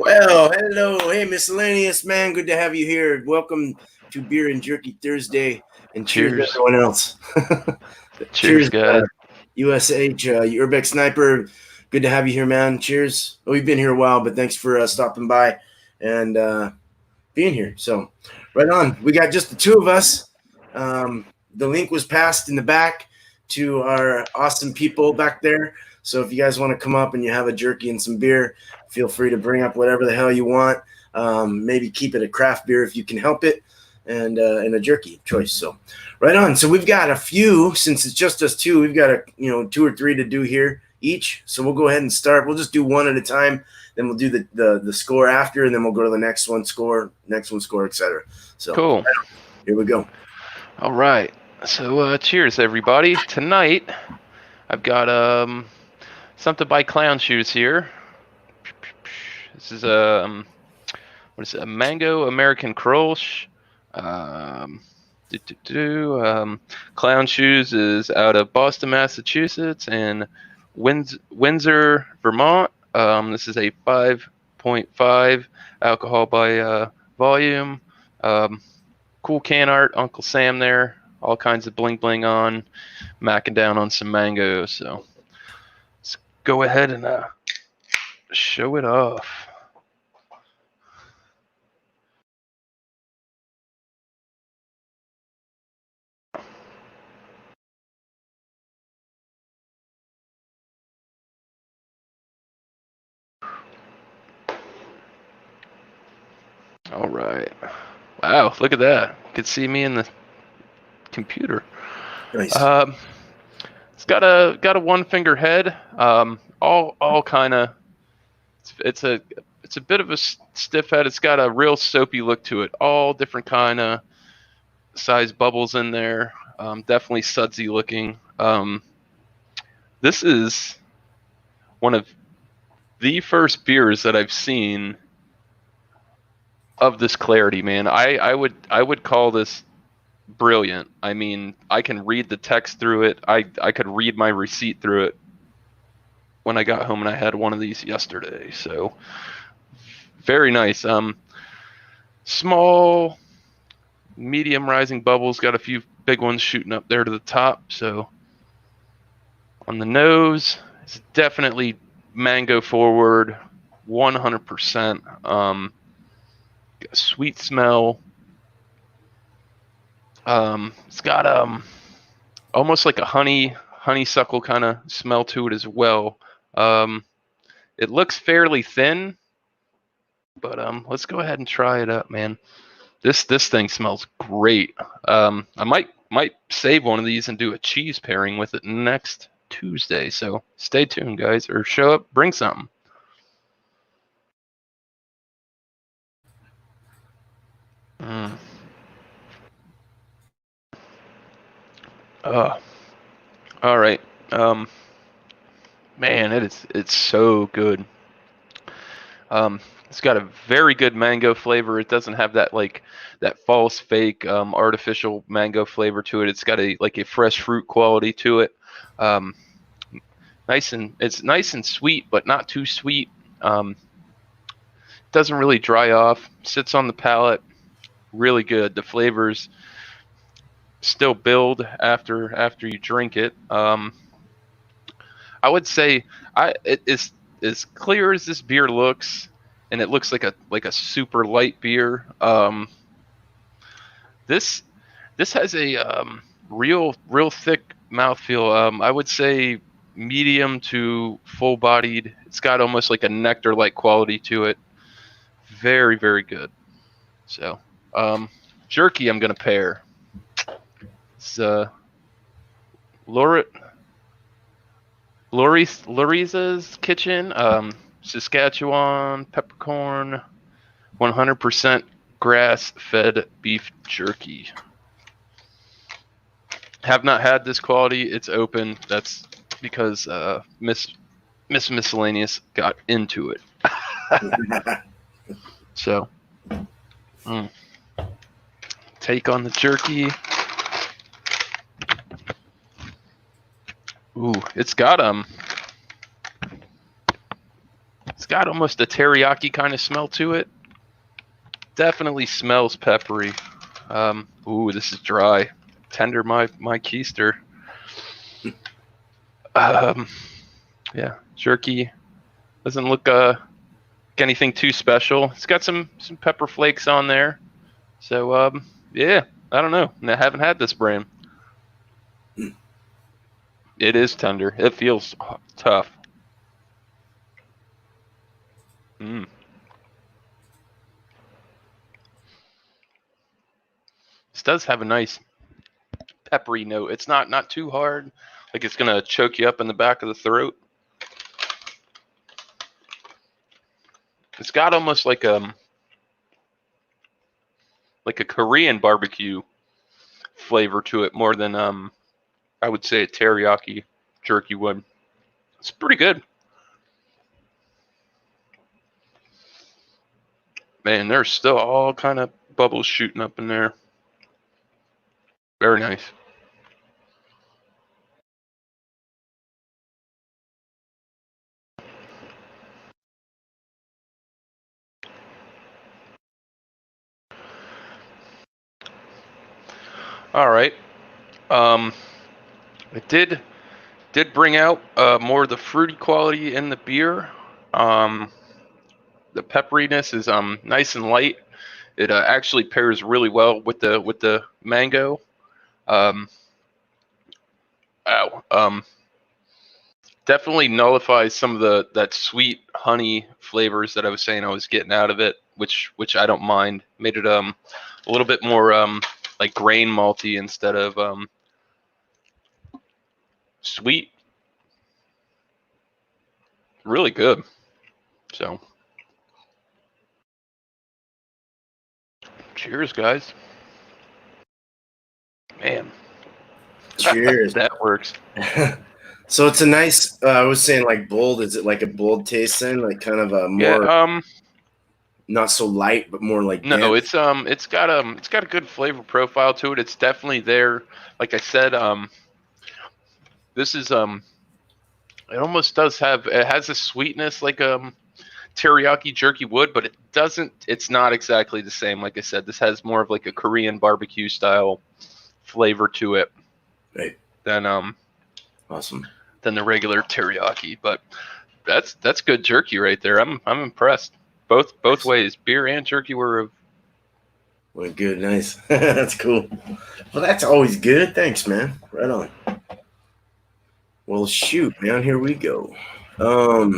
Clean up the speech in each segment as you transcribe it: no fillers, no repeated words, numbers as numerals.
Well, hello. Hey, Miscellaneous, man. Good to have you here. Welcome to Beer and Jerky Thursday. And cheers to Cheers. everyone else. Cheers, guys. USH, Urbex Sniper. Good to have you here, man. Cheers. We've been here a while, but thanks for stopping by and being here. So, right on. We got just the two of us. The link was passed in the back to our awesome people back there. So if you guys want to come up and you have a jerky and some beer, feel free to bring up whatever the hell you want. Maybe keep it a craft beer if you can help it, and a jerky choice. So right on. So we've got a few, since it's just us two, we've got two or three to do here each. So we'll go ahead and start. We'll just do one at a time. Then we'll do the score after, and then we'll go to the next one score, etc. So Cool. Here we go. All right. So cheers, everybody. Tonight, I've got something by Clown Shoes here. This is what is it? A mango American Crush. Clown Shoes is out of Boston, Massachusetts, and Windsor, Vermont. This is a 5.5 alcohol by volume. Cool can art, Uncle Sam there. All kinds of bling bling on, macking down on some mangoes. So let's go ahead and show it off. All right. Wow, look at that. You can see me in the computer. Nice. It's got a one finger head. All kind of. It's a bit of a stiff head. It's got a real soapy look to it. All different kind of size bubbles in there. Definitely sudsy looking. This is one of the first beers that I've seen of this clarity, man. I would call this brilliant. I mean, I can read the text through it. I could read my receipt through it when I got home, and I had one of these yesterday. So very nice. Small, medium rising bubbles. Got a few big ones shooting up there to the top. So on the nose, it's definitely mango forward, 100%. Sweet smell. It's got almost like a honeysuckle kind of smell to it as well. It looks fairly thin, but let's go ahead and try it up, man. This thing smells great. I might save one of these and do a cheese pairing with it next Tuesday. So stay tuned, guys, or show up, bring something. All right. Man, it's so good. It's got a very good mango flavor. It doesn't have that that false fake artificial mango flavor to it. It's got a fresh fruit quality to it. It's nice and sweet, but not too sweet. Doesn't really dry off. Sits on the palate. Really good. The flavors still build after you drink it. I would say it is as clear as this beer looks, and it looks like a super light beer. This has a real thick mouthfeel. I would say medium to full bodied. It's got almost like a nectar like quality to it. Very, very good. So jerky I'm gonna pair. It's Lorisa's Kitchen, Saskatchewan peppercorn, 100% grass-fed beef jerky. Have not had this quality. It's open. That's because Miss Miscellaneous got into it. So, take on the jerky. Ooh, it's got It's got almost a teriyaki kind of smell to it. Definitely smells peppery. Ooh, this is dry. Tender my keister. Yeah, jerky doesn't look anything too special. It's got some pepper flakes on there. So yeah, I don't know. I haven't had this brand. It is tender. It feels tough. Mm. This does have a nice peppery note. It's not too hard, like it's gonna choke you up in the back of the throat. It's got almost like a Korean barbecue flavor to it more than I would say a teriyaki jerky would. It's pretty good. Man, there's still all kind of bubbles shooting up in there. Very nice. All right. It did bring out more of the fruity quality in the beer. The pepperiness is nice and light. It actually pairs really well with the mango. Um, Definitely nullifies some of that sweet honey flavors that I was saying I was getting out of it, which I don't mind. Made it a little bit more like grain malty instead of sweet. Really good. So, cheers, guys. Man, Cheers. that works. So it's a nice. I was saying like bold. Is it like a bold taste then? Like kind of a more not so light, but more like no, dense? it's got a good flavor profile to it. It's definitely there. Like I said, this is it almost does have, it has a sweetness like teriyaki jerky would, but it's not exactly the same. Like I said, this has more of like a Korean barbecue style flavor to it, Right. than Awesome. than the regular teriyaki. But that's good jerky right there. I'm impressed. Both ways, beer and jerky were. Well, good, nice. That's cool. Well, that's always good. Thanks, man. Right on. Well, shoot, man. Here we go. All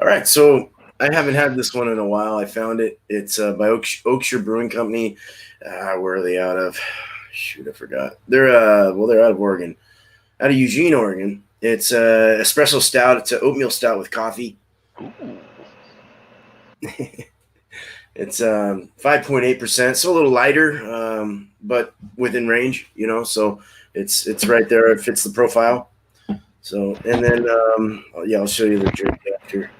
right. So I haven't had this one in a while. I found it. It's by Oakshire Brewing Company. Where are they out of? Shoot, I forgot. They're they're out of Oregon, out of Eugene, Oregon. It's espresso stout. It's an oatmeal stout with coffee. Ooh. It's 5.8%, so a little lighter, but within range, So it's right there. It fits the profile. So and then yeah, I'll show you the jerky after.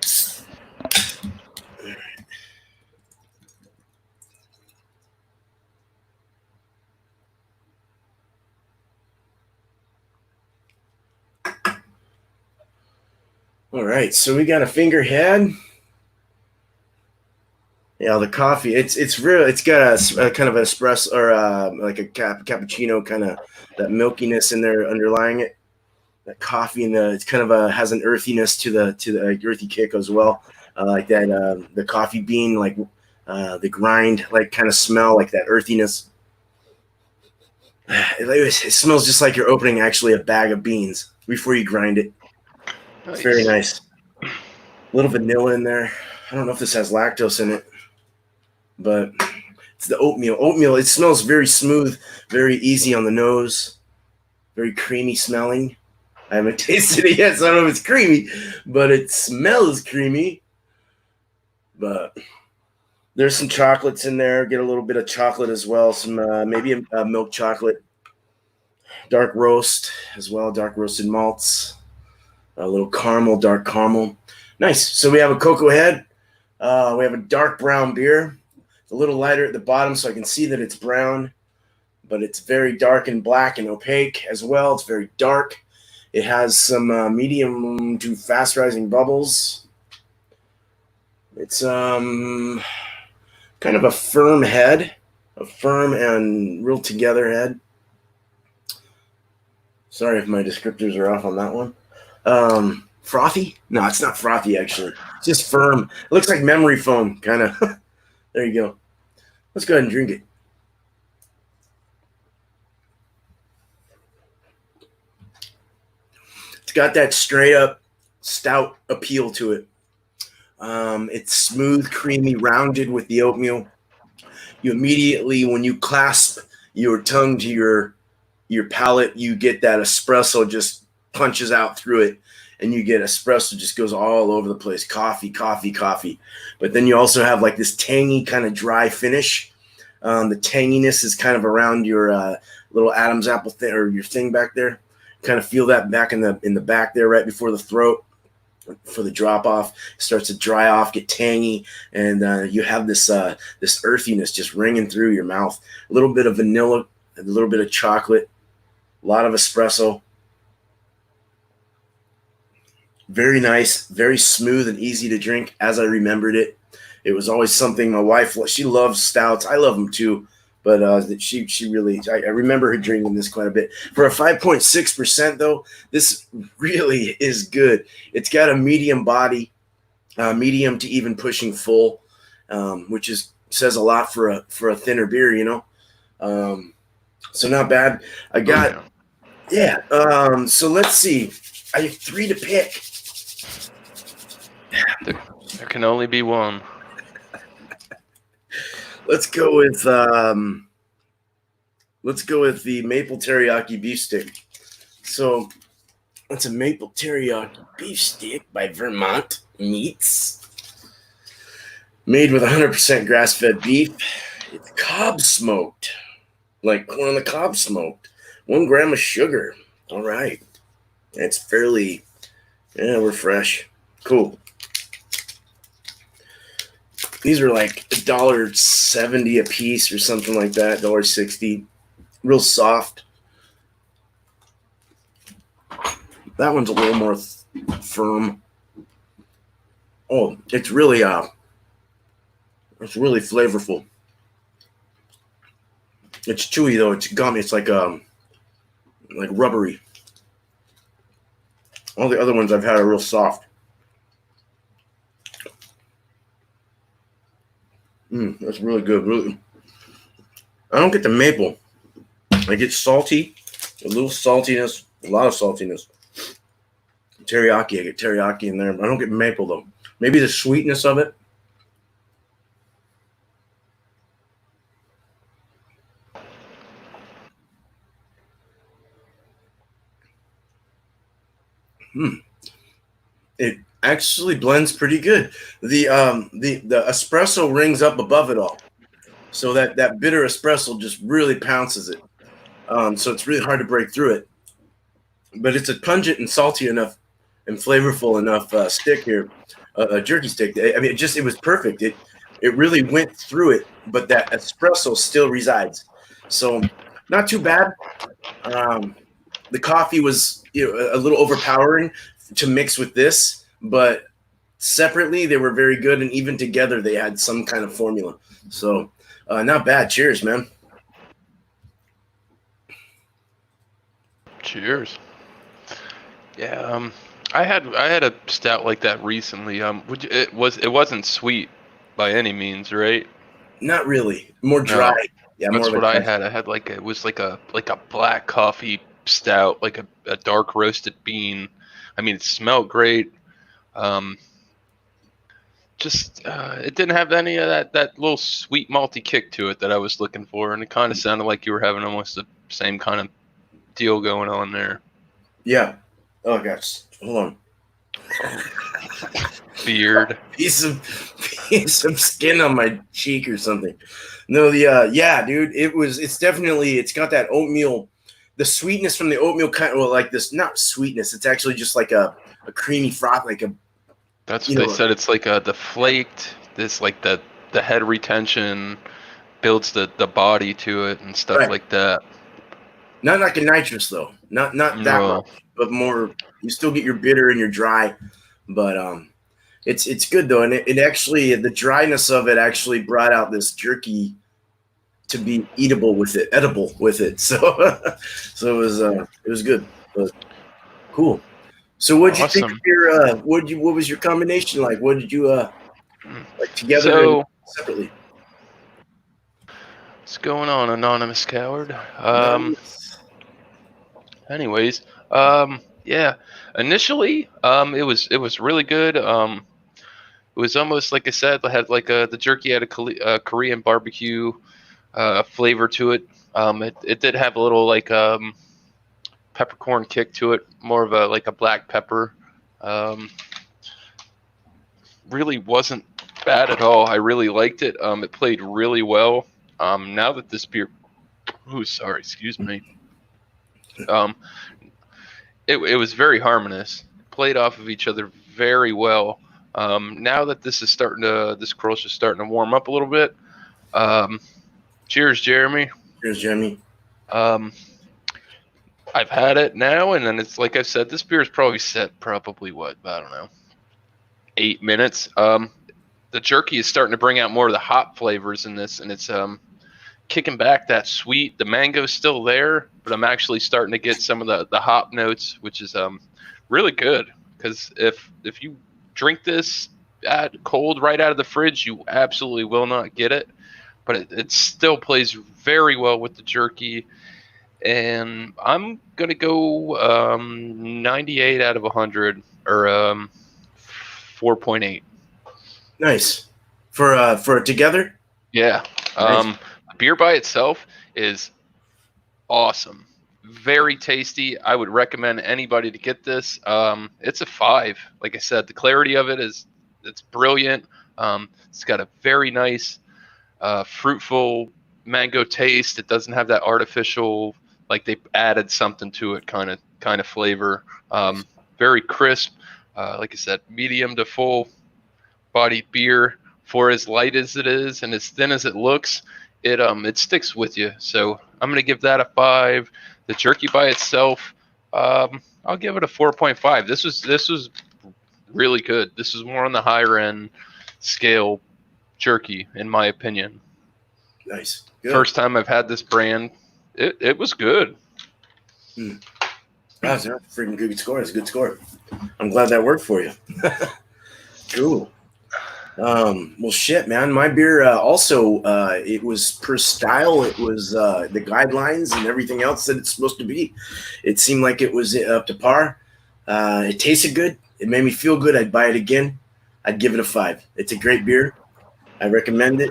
All right, so we got a finger head. Yeah, the coffee. It's real. It's got a kind of an espresso or like a cappuccino kind of that milkiness in there underlying it. That coffee and it's kind of has an earthiness to the earthy kick as well, like that the coffee bean like the grind like kind of smell like that earthiness. It smells just like you're opening actually a bag of beans before you grind it. Nice. It's very nice. A little vanilla in there. I don't know if this has lactose in it, but it's the oatmeal. Oatmeal. It smells very smooth, very easy on the nose, very creamy smelling. I haven't tasted it yet, so I don't know if it's creamy, but it smells creamy. But there's some chocolates in there. Get a little bit of chocolate as well. Some maybe a milk chocolate, dark roast as well, dark roasted malts, a little caramel, dark caramel. Nice. So we have a cocoa head. We have a dark brown beer. It's a little lighter at the bottom, so I can see that it's brown, but it's very dark and black and opaque as well. It's very dark. It has some medium to fast rising bubbles. It's kind of a firm head, a firm and real together head. Sorry if my descriptors are off on that one. Frothy? No, it's not frothy actually. It's just firm. It looks like memory foam, kind of. There you go. Let's go ahead and drink it. It's got that straight up stout appeal to it. It's smooth, creamy, rounded with the oatmeal. You immediately, when you clasp your tongue to your palate, you get that espresso just punches out through it, and you get espresso just goes all over the place. Coffee, coffee, coffee. But then you also have like this tangy kind of dry finish. The tanginess is kind of around your little Adam's apple thing or your thing back there. Kind of feel that back in the back there, right before the throat. For the drop off, it starts to dry off, get tangy, and you have this earthiness just ringing through your mouth. A little bit of vanilla, a little bit of chocolate, a lot of espresso. Very nice, very smooth and easy to drink as I remembered it. It was always something my wife, she loves stouts. I love them too, but she really, I remember her drinking this quite a bit. For a 5.6% though, this really is good. It's got a medium body, medium to even pushing full, which says a lot for a thinner beer, you know. So not bad. I got yeah. So let's see. I have 3 to pick. There can only be one. Let's go with the maple teriyaki beef stick. So it's a maple teriyaki beef stick by Vermont Meats, made with 100% grass-fed beef. It's cob smoked, like corn on the cob smoked. 1 gram of sugar. All right, it's fairly, we're fresh. Cool. These are like $1.70 a piece or something like that, $1.60. Real soft. That one's a little more firm. Oh, it's really flavorful. It's chewy though. It's gummy. It's like rubbery. All the other ones I've had are real soft. That's really good. Really, I don't get the maple. I get salty, a little saltiness, a lot of saltiness. Teriyaki, I get teriyaki in there. I don't get maple though. Maybe the sweetness of it. It actually blends pretty good. The espresso rings up above it all, so that bitter espresso just really pounces it. So it's really hard to break through it. But it's a pungent and salty enough and flavorful enough stick here, a jerky stick. I mean, it was perfect. It really went through it, but that espresso still resides. So not too bad. The coffee was a little overpowering to mix with this, but separately they were very good, and even together they had some kind of formula. So not bad. Cheers, man. Cheers. Yeah, I had a stout like that recently. It wasn't sweet by any means, right? Not really. More dry. No, Yeah, more that's of a what I dry. had. I had it was like a black coffee stout, like a dark roasted bean. I mean, it smelled great. Um, just it didn't have any of that little sweet malty kick to it that I was looking for, and it kind of sounded like you were having almost the same kind of deal going on there. Yeah. Oh gosh. Hold on. Beard. piece of skin on my cheek or something. No, yeah, dude. It's got that oatmeal, the sweetness from the oatmeal kind of like this, not sweetness. It's actually just like a creamy froth, like a That's what they said. It's like the flaked, this like the head retention builds the body to it and stuff right. like that. Not like a nitrous though. Not that much, but more. You still get your bitter and your dry, but It's good though, and it actually the dryness of it actually brought out this jerky to be edible with it. So so it was good. But cool. So what did you think of Awesome. your what was your combination like? What did you like together and So separately? what's going on, anonymous coward? Nice. Anyways, yeah. Initially, it was really good. It was almost like I said, it had like the jerky had a Korean barbecue flavor to it. It did have a little like peppercorn kick to it, more of a like a black pepper. Um, really wasn't bad at all. I really liked it. It played really well. Now that this beer, oh sorry, excuse me. Um, it was very harmonious. Played off of each other very well. Now that this crush is starting to warm up a little bit. Um, cheers, Jeremy. Here's Jeremy. Um, I've had it now, and then it's like I said, this beer is probably set probably what, I don't know, 8 minutes. The jerky is starting to bring out more of the hop flavors in this, and it's kicking back that sweet. The mango's still there, but I'm actually starting to get some of the hop notes, which is really good. Because if you drink this cold right out of the fridge, you absolutely will not get it. But it still plays very well with the jerky. And I'm gonna go 98 out of 100 or 4.8. Nice. For together? Yeah. Nice. Beer by itself is awesome. Very tasty. I would recommend anybody to get this. It's a 5. Like I said, the clarity of it's brilliant. It's got a very nice, fruitful mango taste. It doesn't have that artificial, like they added something to it kind of flavor. Very crisp. Like I said, medium to full bodied beer. For as light as it is and as thin as it looks, it sticks with you. So I'm gonna give that a 5. The jerky by itself, I'll give it a 4.5. This was really good. This is more on the higher end scale jerky, in my opinion. Nice. Good. First time I've had this brand, it was good. That's a freaking good score. That's a good score. I'm glad that worked for you. Cool. Well, shit, man. My beer also, it was per style. It was the guidelines and everything else that it's supposed to be. It seemed like it was up to par. It tasted good. It made me feel good. I'd buy it again. I'd give it a 5. It's a great beer. I recommend it.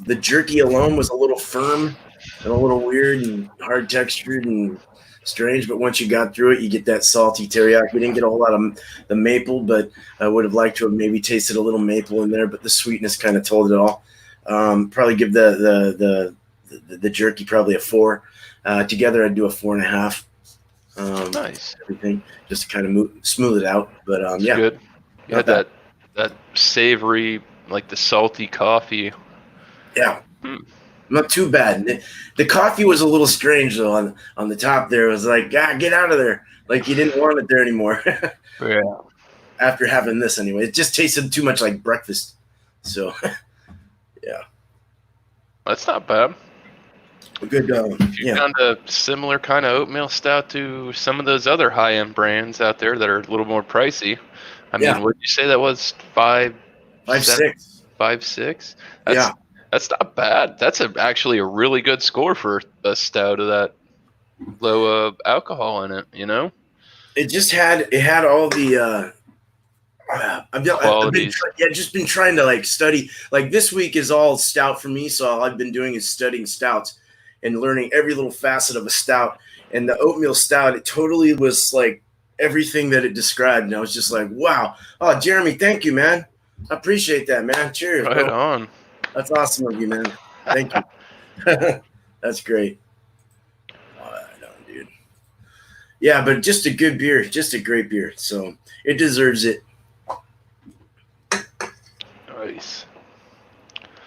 The jerky alone was a little firm and a little weird and hard textured and strange, but once you got through it, you get that salty teriyaki. We didn't get a whole lot of the maple, but I would have liked to have maybe tasted a little maple in there, but the sweetness kind of told it all. Probably give the jerky probably a 4. Together, I'd do a 4.5. Nice. Everything just to kind of smooth it out, but yeah, good. You had that savory, like the salty coffee. Yeah. Not too bad. The coffee was a little strange though. On the top there, it was like, get out of there. Like you didn't want it there anymore. Yeah. After having this anyway, it just tasted too much like breakfast. So, yeah. That's not bad. Good. If you found a similar kind of oatmeal stout to some of those other high-end brands out there that are a little more pricey. I mean, what did you say that was? 5.6. 5.6? Yeah. That's not bad. That's actually a really good score for a stout of that low alcohol in it, you know? It just had all the I've just been trying to like study. Like this week is all stout for me, so all I've been doing is studying stouts and learning every little facet of a stout. And the oatmeal stout, it totally was like everything that it described. And I was just like, wow. Oh, Jeremy, thank you, man. I appreciate that, man. Cheers. Right on. That's awesome of you, man. Thank you. That's great. Right on, dude. Yeah, but just a good beer. Just a great beer. So it deserves it. Nice.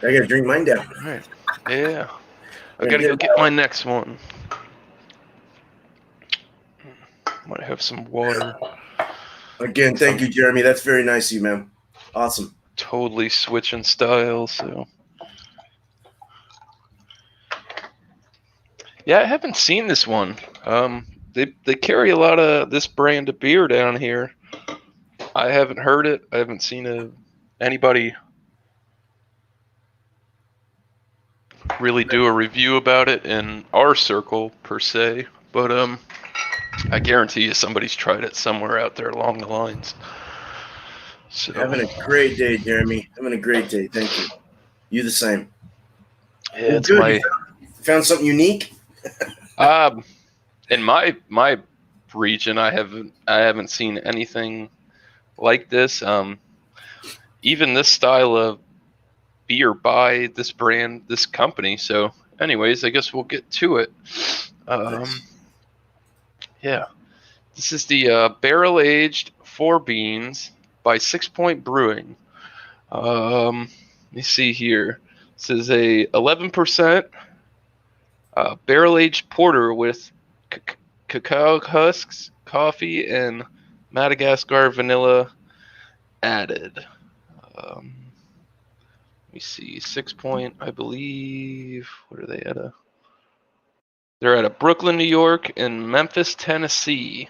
I gotta drink mine down. All right. Yeah. I gotta go get my next one. Might have some water. Again, thank you, Jeremy. That's very nice of you, man. Awesome. Totally switching styles. So yeah, I haven't seen this one. They carry a lot of this brand of beer down here. I haven't heard it. I haven't seen anybody really do a review about it in our circle per se. But I guarantee you somebody's tried it somewhere out there along the lines. So Having a great day, Jeremy. Having a great day. Thank you. You the same. yeah, Well, it's good. my You found something unique? in my region. I haven't seen anything like this. Even this style of beer by this brand, this company. So, anyways, I guess we'll get to it. Yeah, this is the barrel aged 4 beans by 6 Point Brewing. Let me see here. This is a 11% barrel aged porter with cacao husks, coffee, and Madagascar vanilla added. Let me see. 6 Point, I believe. What are they at? They're at a Brooklyn, New York, and Memphis, Tennessee.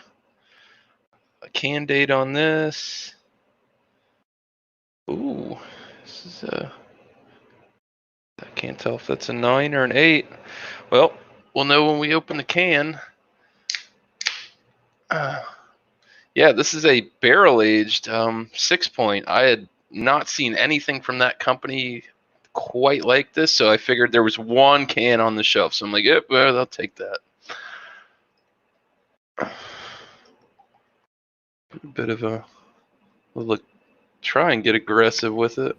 A can date on this. Ooh, this is a. I can't tell if that's a 9 or an 8. Well, we'll know when we open the can. Yeah, this is a barrel aged 6 Point. I had not seen anything from that company quite like this, so I figured there was one can on the shelf. So I'm like, yep, well, I'll take that. A bit of a look. Try and get aggressive with it.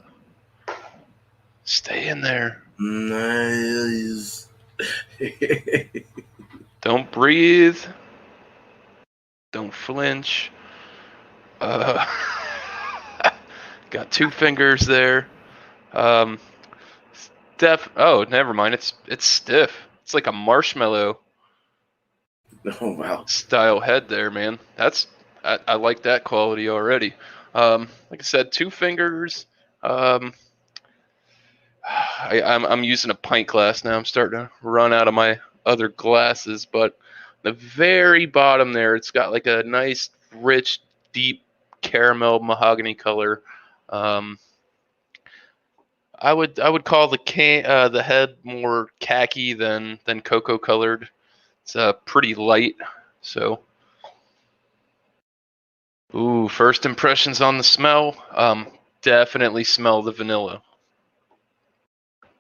Stay in there. Nice. Don't breathe. Don't flinch. Got 2 fingers there. Oh, never mind. It's stiff. It's like a marshmallow. Oh wow. Style head there, man. I like that quality already. Like I said, 2 fingers. I'm using a pint glass now. I'm starting to run out of my other glasses, but the very bottom there, it's got like a nice, rich, deep caramel mahogany color. I would call the head more khaki than cocoa colored. It's pretty light. So, ooh, first impressions on the smell. Definitely smell the vanilla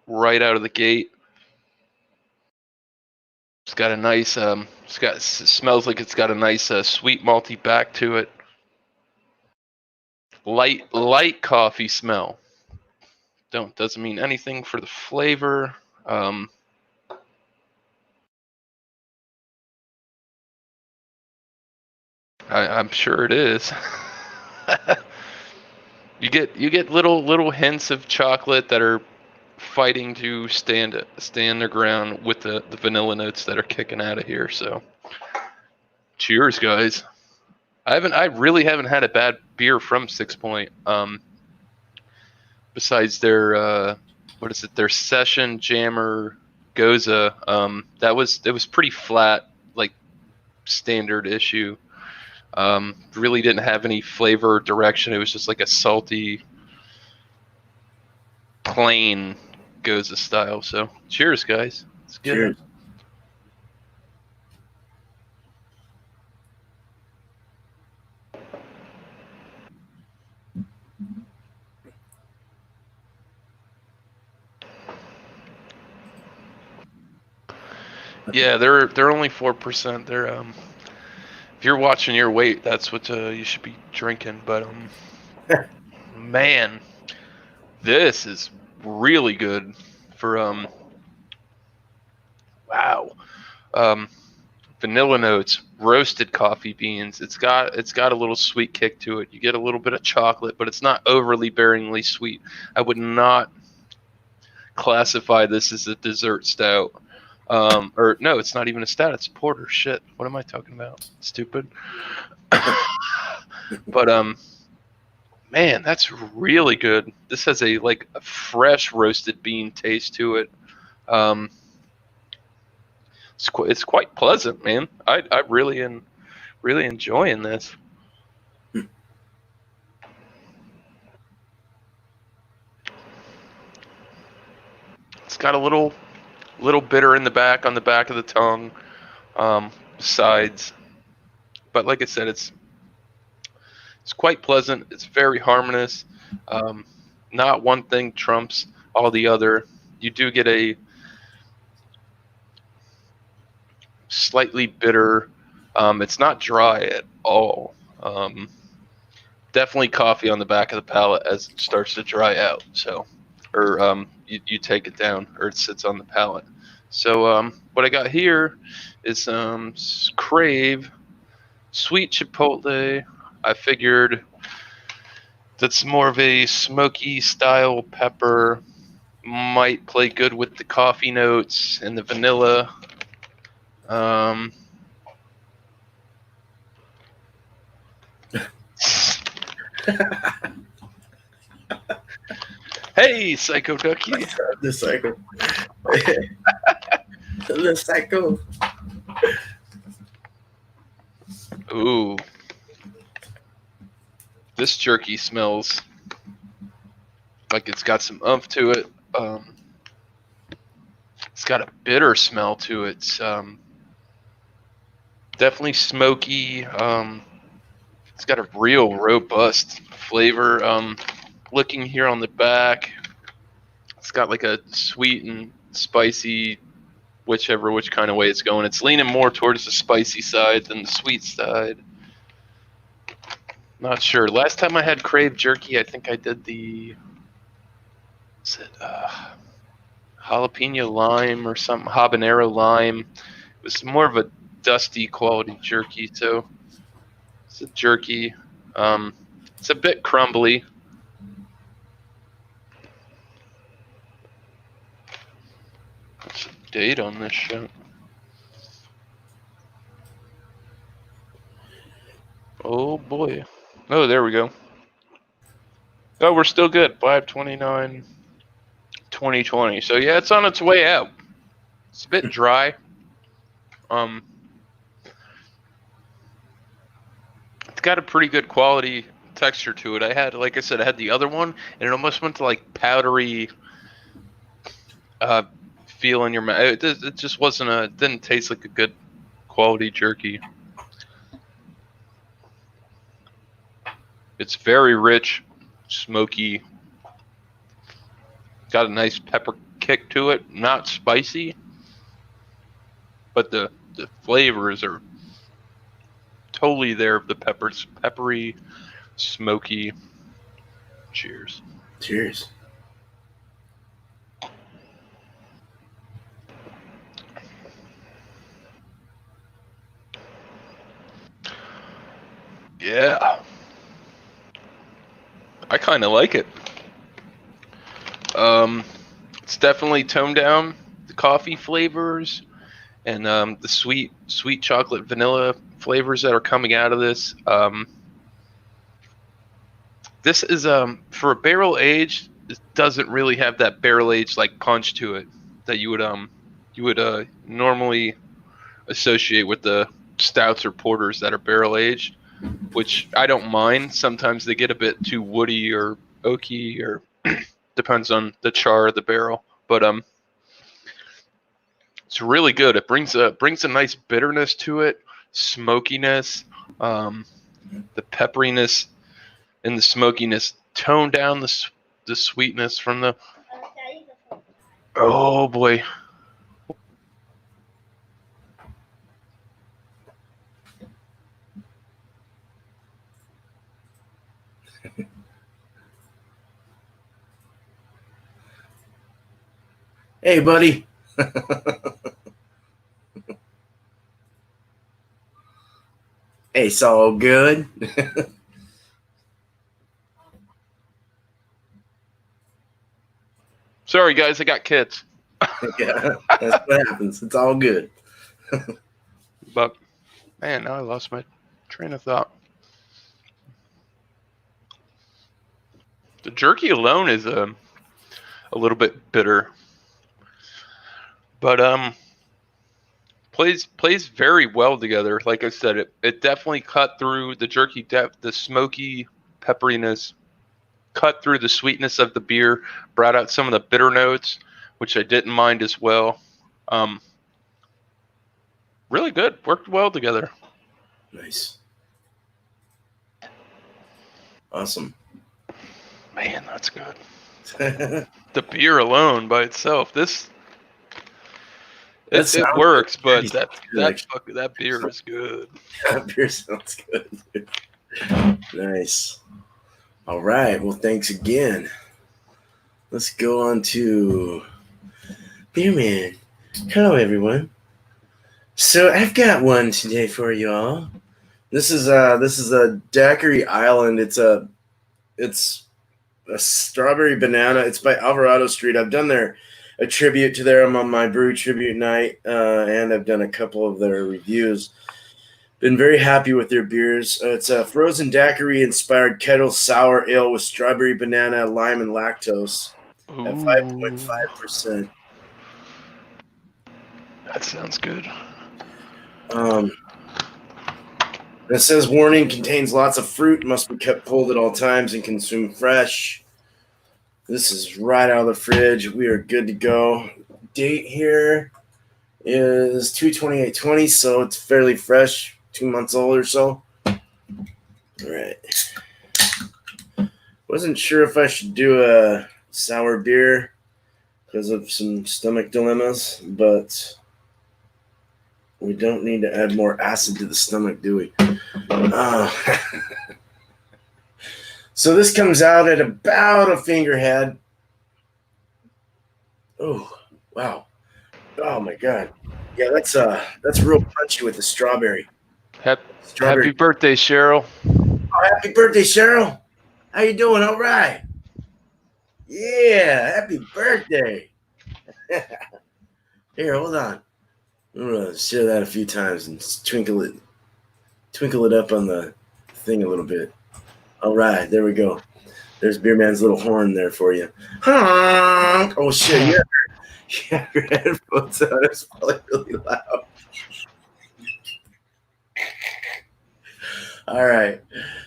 right out of the gate. It's got a nice, it smells like it's got a nice sweet malty back to it. Light coffee smell. Doesn't mean anything for the flavor. I'm sure it is. You get little hints of chocolate that are fighting to stand their ground with the vanilla notes that are kicking out of here. So, cheers, guys. I really haven't had a bad beer from 6 Point. Besides their what is it? Their Session Jammer Goza. It was pretty flat, like standard issue. Really didn't have any flavor or direction. It was just like a salty, plain Goza style. So, cheers, guys. It's good. Cheers. Yeah, they're only 4%. They're if you're watching your weight, that's what you should be drinking. But man, this is really good for wow. Vanilla notes, roasted coffee beans. It's got a little sweet kick to it. You get a little bit of chocolate, but it's not overly bearingly sweet. I would not classify this as a dessert stout. Or no, it's not even a stout. It's a porter. Shit. What am I talking about? Stupid. But man, that's really good. This has a fresh roasted bean taste to it. It's quite pleasant, man. I really really enjoying this. It's got a little bitter in the back, on the back of the tongue, sides. But like I said, it's quite pleasant. It's very harmonious. Not one thing trumps all the other. You do get a slightly bitter. It's not dry at all. Definitely coffee on the back of the palate as it starts to dry out. So, or you take it down, or it sits on the palate. So what I got here is Crave sweet chipotle. I figured that's more of a smoky style pepper. Might play good with the coffee notes and the vanilla. Hey, Psycho Ducky. The cycle. The cycle. Ooh. This jerky smells like it's got some oomph to it. It's got a bitter smell to it. It's definitely smoky. It's got a real robust flavor. Looking here on the back, it's got like a sweet and spicy, which kind of way it's going. It's leaning more towards the spicy side than the sweet side. Not sure. Last time I had Crave Jerky, I think I did the jalapeno lime or something, habanero lime. It was more of a dusty quality jerky, so it's a jerky. It's a bit crumbly. What's the date on this shit? Oh boy. Oh, there we go. Oh, we're still good. 5/29/2020. So yeah, it's on its way out. It's a bit dry. It's got a pretty good quality texture to it. Like I said, I had the other one, and it almost went to like powdery feel in your mouth. It just wasn't it didn't taste like a good quality jerky. It's very rich, smoky. Got a nice pepper kick to it. Not spicy, but the flavors are totally there. The peppers, peppery, smoky. Cheers. Cheers. Yeah. I kind of like it. It's definitely toned down the coffee flavors and the sweet chocolate vanilla flavors that are coming out of this. This is for a barrel aged. It doesn't really have that barrel aged like punch to it that you would normally associate with the stouts or porters that are barrel aged, which I don't mind. Sometimes they get a bit too woody or oaky, or depends on the char of the barrel. But it's really good. It brings a nice bitterness to it, smokiness, the pepperiness and the smokiness tone down the sweetness from the. Oh boy. Hey, buddy. Hey, it's all good. Sorry guys, I got kids. Yeah, that's what happens. It's all good. But man, now I lost my train of thought. The jerky alone is a little bit bitter, but plays very well together. Like I said, it definitely cut through the jerky, the smoky pepperiness, cut through the sweetness of the beer, brought out some of the bitter notes, which I didn't mind as well. Really good, worked well together. Nice, awesome. Man, that's good. The beer alone by itself, it works, but that beer is good. That beer sounds good. Nice. All right. Well, thanks again. Let's go on to Beer Man. Hello, everyone. So I've got one today for you all. This is a Daiquiri Island. It's a strawberry banana. It's by Alvarado Street. I've done a tribute to them on my brew tribute night, and I've done a couple of their reviews. Been very happy with their beers. It's a frozen daiquiri inspired kettle sour ale with strawberry, banana, lime, and lactose at 5.5%. That sounds good. It says warning contains lots of fruit, must be kept cold at all times and consumed fresh. This is right out of the fridge. We are good to go. Date here is 2/28/20, so it's fairly fresh, 2 months old or so. All right. Wasn't sure if I should do a sour beer because of some stomach dilemmas, but we don't need to add more acid to the stomach, do we? So this comes out at about a finger head. Oh, wow. Oh my God. Yeah, that's real punchy with the strawberry. Happy birthday, Cheryl. Oh, happy birthday, Cheryl. How you doing? All right. Yeah, happy birthday. Here, hold on. I'm gonna share that a few times and twinkle it up on the thing a little bit. All right, there we go. There's Beer Man's little horn there for you. Honk! Oh shit! Yeah, your headphones out. It's probably really loud. All right.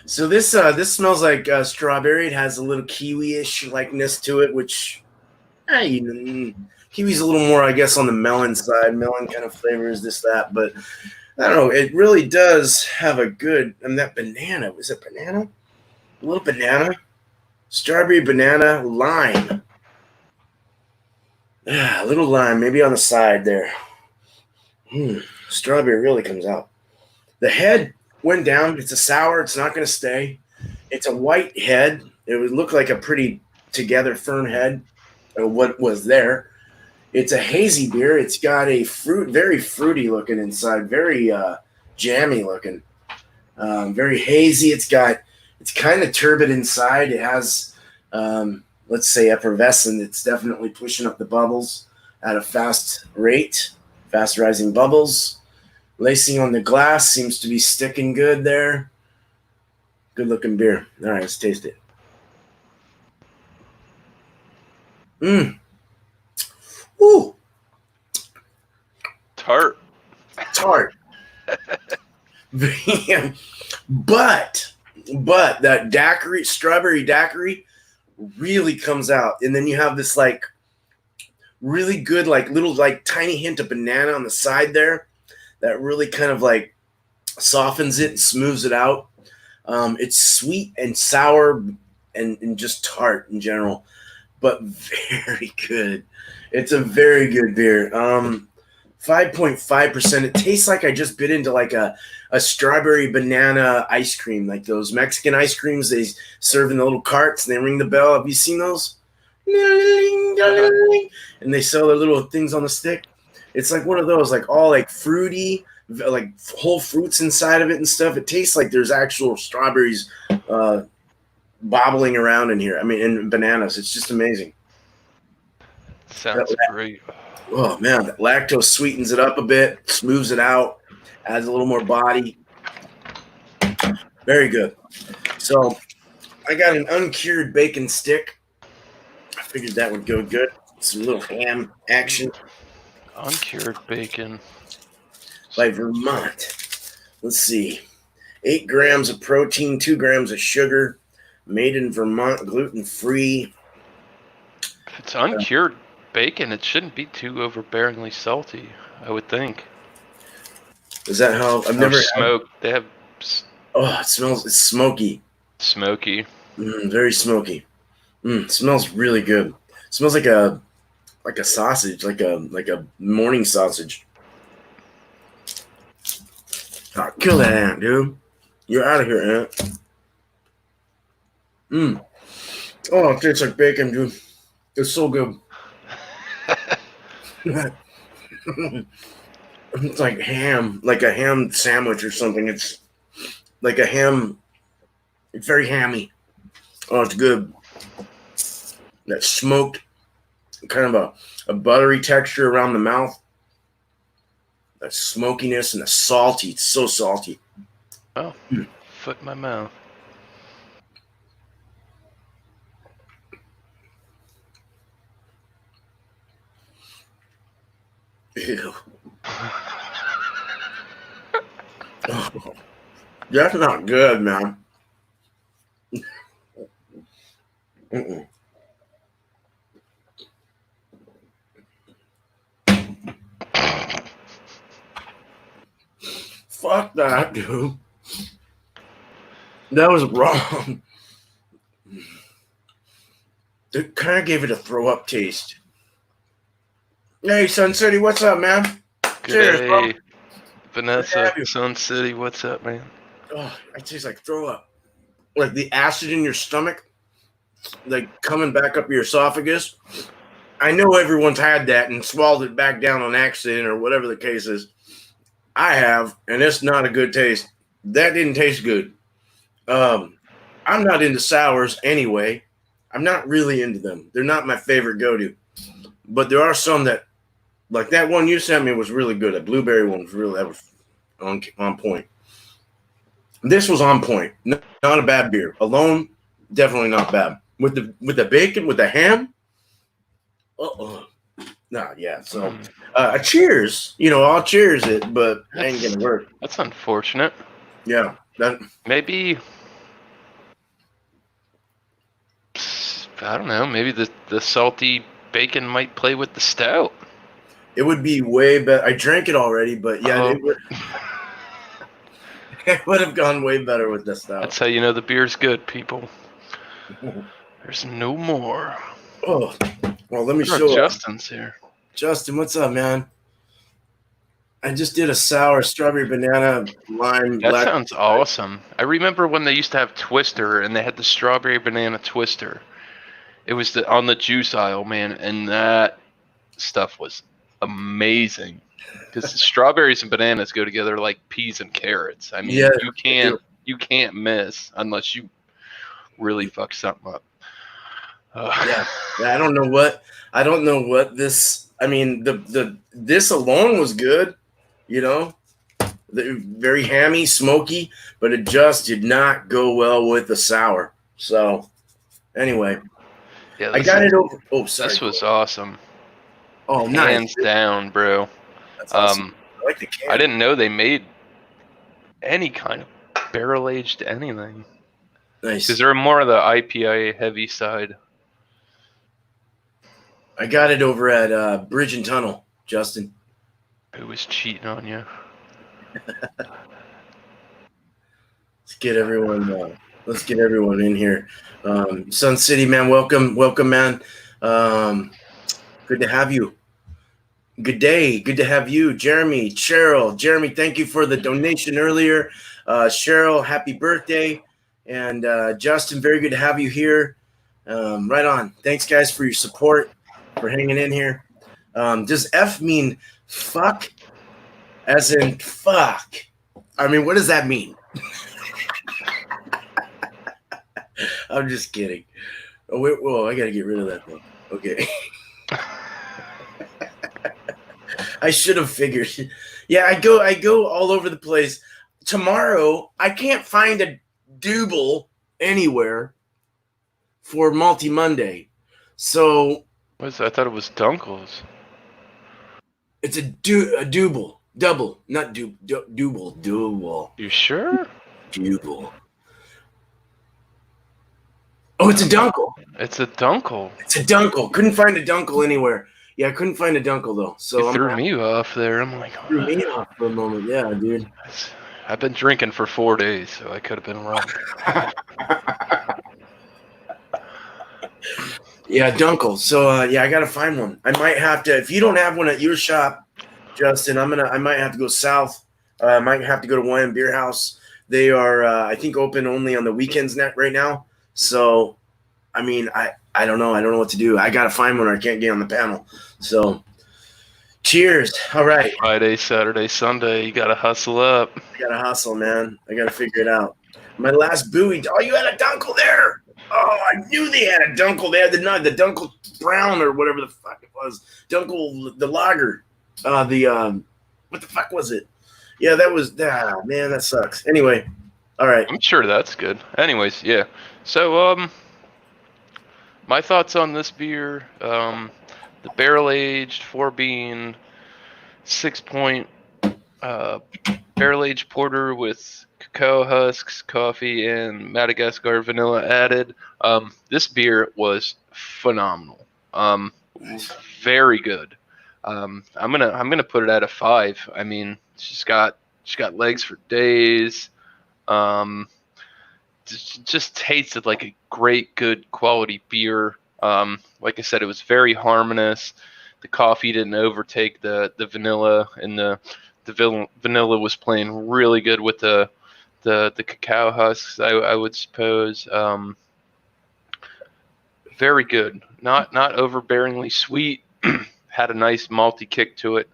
So this smells like strawberry. It has a little kiwi-ish likeness to it, which kiwi's a little more, I guess, on the melon side. Melon kind of flavors this, that, but I don't know. It really does have a good. And that banana, was it banana? A little banana, strawberry, banana, lime. A little lime, maybe on the side there. Strawberry really comes out. The head went down. It's a sour. It's not going to stay. It's a white head. It would look like a pretty together fern head, or what was there. It's a hazy beer. It's got a very fruity looking inside, very jammy looking, very hazy. It's kind of turbid inside. It has, let's say, effervescent. It's definitely pushing up the bubbles at a fast rate, fast rising bubbles. Lacing on the glass seems to be sticking good there. Good looking beer. All right, let's taste it. Ooh. Tart. But that daiquiri, strawberry daiquiri, really comes out, and then you have this like really good like little like tiny hint of banana on the side there that really kind of like softens it and smooths it out. It's sweet and sour and just tart in general, but very good. It's a very good beer. 5.5%. It tastes like I just bit into like a strawberry banana ice cream, like those Mexican ice creams they serve in the little carts and they ring the bell. Have you seen those? And they sell their little things on the stick. It's like one of those, like all like fruity, like whole fruits inside of it and stuff. It tastes like there's actual strawberries bobbling around in here. I mean, and bananas. It's just amazing. Sounds great. Oh man, that lactose sweetens it up a bit, smooths it out, adds a little more body. Very good. So I got an uncured bacon stick. I figured that would go good. Some little ham action Uncured bacon. by Vermont. Let's see. 8 grams of protein, 2 grams of sugar. Made in Vermont, gluten-free. If it's uncured bacon, it shouldn't be too overbearingly salty, I would think. Is that how? I've never smoked. They have Oh, it smells. It's smoky. smoky. Very smoky. Smells really good. Smells like a sausage, like a morning sausage. Oh, kill that ant, dude. You're out of here, ant. Oh, it tastes like bacon, dude. It's so good. It's like ham, like a ham sandwich or something. It's like a ham. It's very hammy. Oh, it's good. That smoked, kind of a buttery texture around the mouth. That smokiness and the salty. It's so salty. Oh, foot in my mouth. Ew. Oh, that's not good, man. Mm-mm. Fuck that, dude. That was wrong. It kind of gave it a throw up taste. Hey, Sun City, what's up, man? Cheers, bro. Hey, Vanessa, Sun City, what's up, man? Oh, it tastes like throw up. Like the acid in your stomach, like coming back up your esophagus. I know everyone's had that and swallowed it back down on accident or whatever the case is. I have, and it's not a good taste. That didn't taste good. I'm not into sours anyway. I'm not really into them. They're not my favorite go-to. But there are some that, like that one you sent me was really good. That blueberry one was really, that was on point. This was on point. Not a bad beer. Alone, definitely not bad. With the bacon, with the ham, yeah. So, cheers. I'll cheers it, but it ain't gonna work. That's unfortunate. Yeah, maybe. I don't know. Maybe the salty bacon might play with the stout. It would be way better. I drank it already, but yeah, it would have gone way better with the stout. That's how you know the beer's good, people. There's no more. Oh, well, let me show Justin's here. Justin, what's up, man? I just did a sour strawberry banana lime. That sounds awesome. I remember when they used to have Twister, and they had the strawberry banana Twister. It was on the juice aisle, man, and that stuff was amazing. Because strawberries and bananas go together like peas and carrots. I mean, yeah, you can't miss unless you really fuck something up. Yeah, I don't know what this. I mean, this alone was good, very hammy, smoky, but it just did not go well with the sour. So, anyway, yeah, I got it over. Oh, sorry. This was awesome. Oh, nice. Hands down, bro. That's awesome. I like the can. I didn't know they made any kind of barrel aged anything. Nice. Because they're more of the IPA heavy side. I got it over at Bridge and Tunnel, Justin. Who was cheating on you? Let's get everyone in here. Sun City, man, welcome, man. Good to have you. Good day. Good to have you, Jeremy, Cheryl. Jeremy, thank you for the donation earlier. Cheryl, happy birthday. And Justin, very good to have you here. Right on. Thanks, guys, for your support, for hanging in here. Does F mean fuck? As in fuck? I mean, what does that mean? I'm just kidding. Oh, wait, whoa, I got to get rid of that thing. Okay. I should have figured. Yeah, I go all over the place. Tomorrow, I can't find a double anywhere. for Malty Monday. So What's that? I thought it was Dunkles. it's a double, not double. You sure? Double. Oh, it's a Dunkel. It's a Dunkel. It's a Dunkel. Couldn't find a Dunkel anywhere. Yeah, I couldn't find a Dunkel though. So You threw me off there. I'm like, threw me off for a moment. Yeah, dude. I've been drinking for 4 days, so I could have been wrong. Yeah, Dunkel. So yeah, I gotta find one. I might have to. If you don't have one at your shop, Justin, I might have to go south. I might have to go to Wine Beer House. They are, I think, open only on the weekends right now. So, I mean, I don't know. I don't know what to do. I gotta find one, or I can't get on the panel. So, cheers. All right. Friday, Saturday, Sunday, you gotta hustle up. I gotta hustle, man. I gotta figure it out. My last buoy. Oh, you had a Dunkel there. Oh, I knew they had a Dunkel. They had the Dunkel Brown or whatever the fuck it was. Dunkel the lager. What the fuck was it? Yeah, that was man, that sucks. Anyway, all right. I'm sure that's good. Anyways, yeah. So my thoughts on this beer, the barrel aged 4-bean 6-point barrel aged porter with cacao husks, coffee, and Madagascar vanilla added. This beer was phenomenal. Very good. I'm gonna put it at a 5. I mean, she's got legs for days. Just tasted like a great, good quality beer. Like I said, it was very harmonious. The coffee didn't overtake the vanilla, and the vanilla was playing really good with the cacao husks, I would suppose. Very good. Not overbearingly sweet. Had a nice malty kick to it.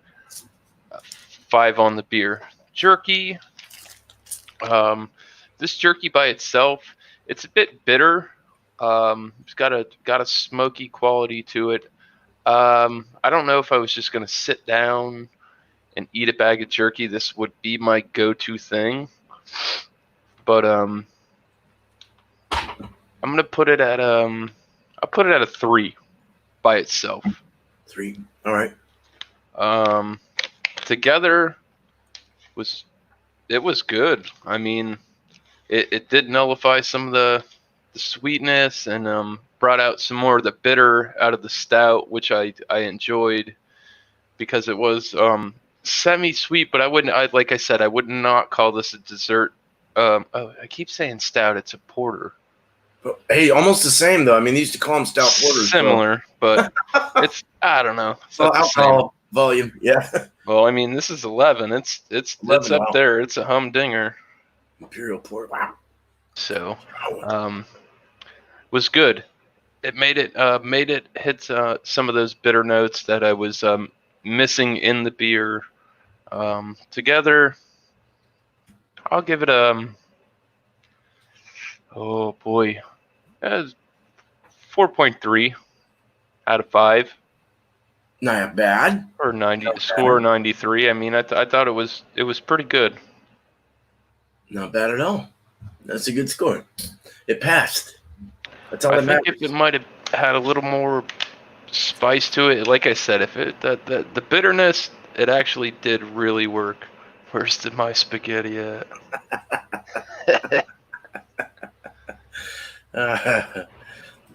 5 on the beer. Jerky. This jerky by itself, it's a bit bitter. It's got a smoky quality to it. I don't know if I was just gonna sit down and eat a bag of jerky, this would be my go-to thing. But I'm gonna put it at I'll put it at a 3 by itself. 3. All right. Together was good. I mean, it did nullify some of the sweetness and brought out some more of the bitter out of the stout, which I enjoyed because it was semi-sweet, but like I said, I would not call this a dessert. I keep saying stout. It's a porter. Hey, almost the same though. I mean, they used to call them stout porters. Similar, but it's I don't know. It's well, alcohol volume, yeah. Well, I mean, this is 11. It's up there. It's a humdinger. Imperial porter. Wow. So, was good. It made it hit some of those bitter notes that I was missing in the beer. Together, I'll give it oh boy, 4.3 out of 5. Not bad. Or 90 score 93. I mean, I thought it was pretty good. Not bad at all. That's a good score. It passed. That's all that matters. I think if it might have had a little more spice to it, like I said, if the bitterness, it actually did really work. Where's my spaghetti at?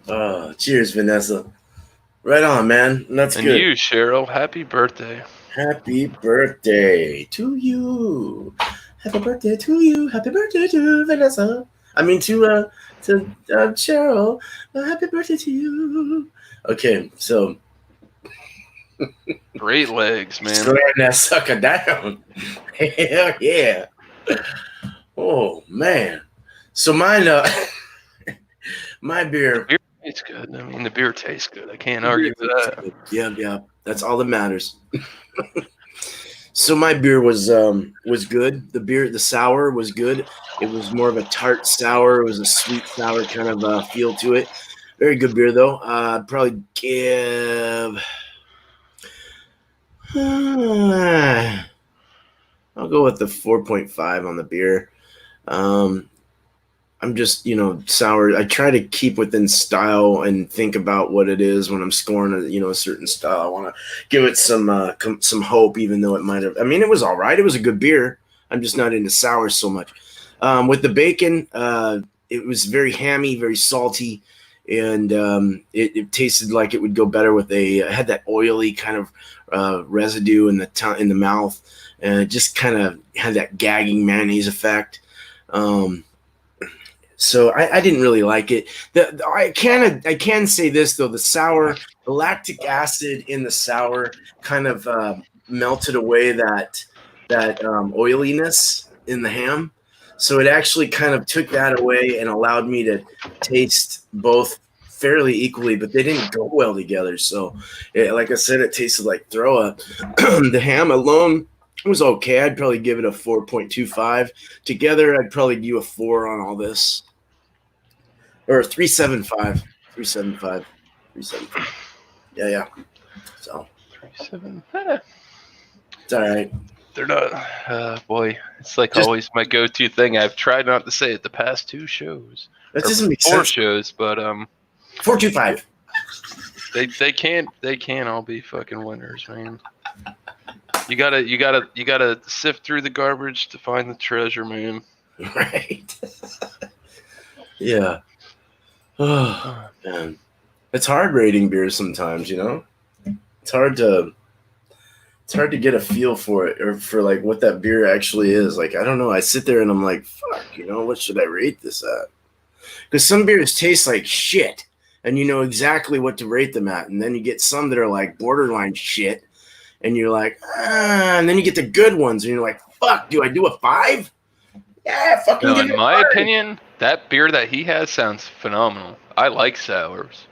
Oh, cheers, Vanessa. Right on, man. That's good. And you, Cheryl, happy birthday. Happy birthday to you. Happy birthday to you. Happy birthday to Vanessa. I mean to Cheryl. Happy birthday to you. Okay, so great legs, man. Slam that sucker down. Hell yeah. Oh man. So mine my beer. The beer tastes good. I mean, the beer tastes good. I can't argue with that. Yeah. That's all that matters. So my beer was good. The sour was good. It was more of a tart sour. It was a sweet sour kind of feel to it. Very good beer though. I'd probably give. I'll go with the 4.5 on the beer. I'm just, sour. I try to keep within style and think about what it is when I'm scoring a certain style. I want to give it some hope, even though it might have. I mean, it was all right. It was a good beer. I'm just not into sours so much. With the bacon, it was very hammy, very salty, and it tasted like it would go better with it had that oily kind of residue in the mouth, and it just kind of had that gagging mayonnaise effect. So I didn't really like it. I can say this though: the lactic acid in the sour kind of melted away that oiliness in the ham. So it actually kind of took that away and allowed me to taste both fairly equally, but they didn't go well together. So, like I said, it tasted like throw up. The ham alone was okay. I'd probably give it a 4.25. Together, I'd probably do a 4 on all this. Or 375. 375. 375. Yeah. So 37. it's all right. They're not. Boy, it's like Just- always my go-to thing. I've tried not to say it the past 2 shows. That doesn't make 4 sense. shows, but 425. they can't all be fucking winners, man. You gotta sift through the garbage to find the treasure, man. Right. Yeah. Oh, man. It's hard rating beers sometimes, It's hard to get a feel for it or for like what that beer actually is. Like, I don't know. I sit there and I'm like, fuck, what should I rate this at? Because some beers taste like shit and you know exactly what to rate them at. And then you get some that are like borderline shit and you're like, and then you get the good ones and you're like, fuck, do I do a 5? Yeah, fucking No, give in it a my 5. opinion, that beer that he has sounds phenomenal. I like sours.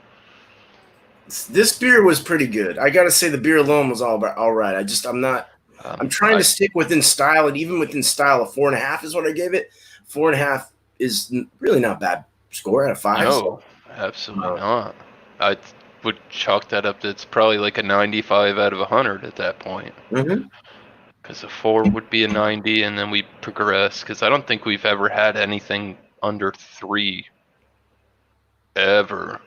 This beer was pretty good. I gotta say the beer alone was all right. I'm trying to stick within style, and even within style, a 4.5 is what I gave it. 4.5 is really not bad score out of 5. No, absolutely not. I would chalk that up to it's probably like a 95 out of 100 at that point. Mm-hmm. Because a 4 would be a 90, and then we progress. Because I don't think we've ever had anything under 3 ever.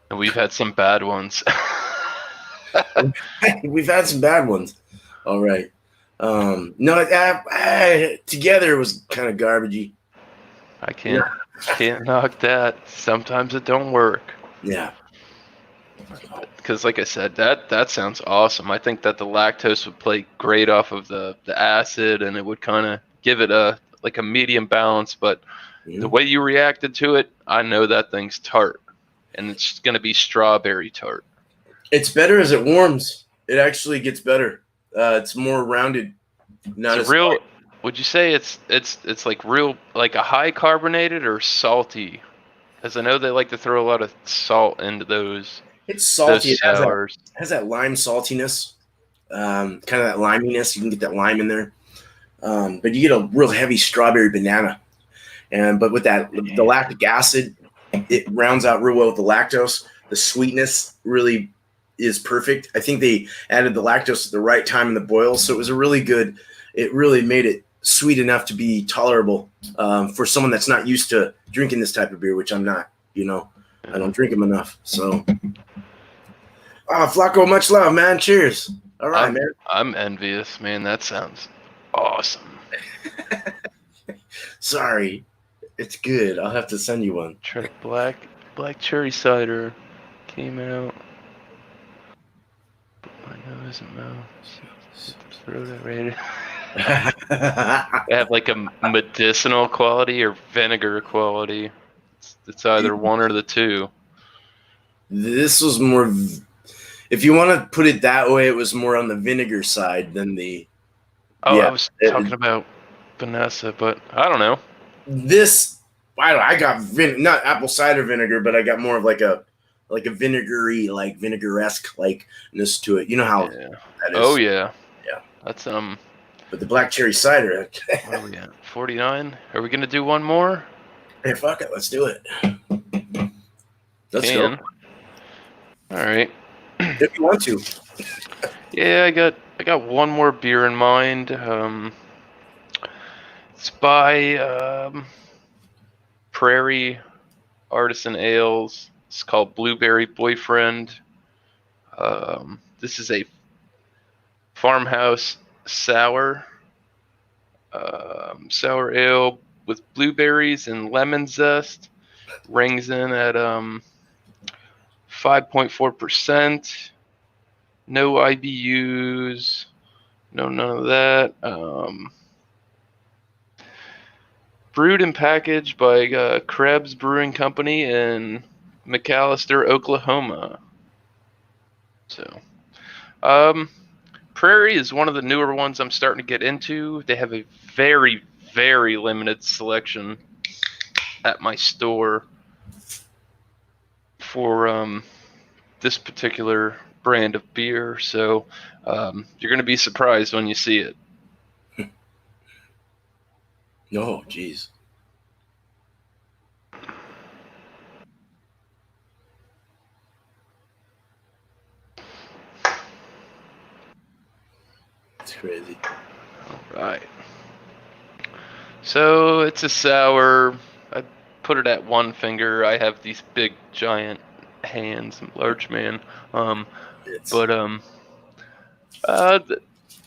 And we've had some bad ones. We've had some bad ones. All right. No, together was kind of garbagey. I can't knock that. Sometimes it don't work. Yeah. Because like I said, that sounds awesome. I think that the lactose would play great off of the acid, and it would kind of give it a medium balance. But the way you reacted to it, I know that thing's tart, and it's going to be strawberry tart. It's better as it warms. It actually gets better. It's more rounded. Not It's as real. hard. Would you say it's like real, like a high carbonated or salty? Because I know they like to throw a lot of salt into those. It's salty. Those sours. It has that lime saltiness, kind of that liminess. You can get that lime in there, but you get a real heavy strawberry banana. But with the lactic acid, it rounds out real well with the lactose. The sweetness really is perfect. I think they added the lactose at the right time in the boil, so it was it really made it sweet enough to be tolerable for someone that's not used to drinking this type of beer, which I'm not. I don't drink them enough. So, Flacco, much love, man. Cheers. All right, man. I'm envious, man. That sounds awesome. Sorry, it's good. I'll have to send you one. Black cherry cider came out. My nose and mouth. Throw that rated. They have like a medicinal quality or vinegar quality. It's either one or the two. This was more, if you want to put it that way, it was more on the vinegar side than the. Oh, yeah, I was talking about Vanessa, but I don't know. I got not apple cider vinegar, but I got more of like a vinegary, like vinegar-esque likeness to it. You know how that is. Oh yeah. Yeah. That's But the black cherry cider. What are we at? 49? Are we gonna do one more? Hey, fuck it, let's do it. Let's go. All right. If you want to. Yeah, I got one more beer in mind. It's by Prairie Artisan Ales. It's called Blueberry Boyfriend. This is a farmhouse sour ale with blueberries and lemon zest. Rings in at 5.4%. No IBUs. No, none of that. Brewed and packaged by Krebs Brewing Company in McAlester, Oklahoma. So, Prairie is one of the newer ones I'm starting to get into. They have a very, very limited selection at my store for this particular brand of beer. So you're going to be surprised when you see it. Oh, geez. It's crazy. All right. So it's a sour. I put it at one finger. I have these big, giant hands, large man. The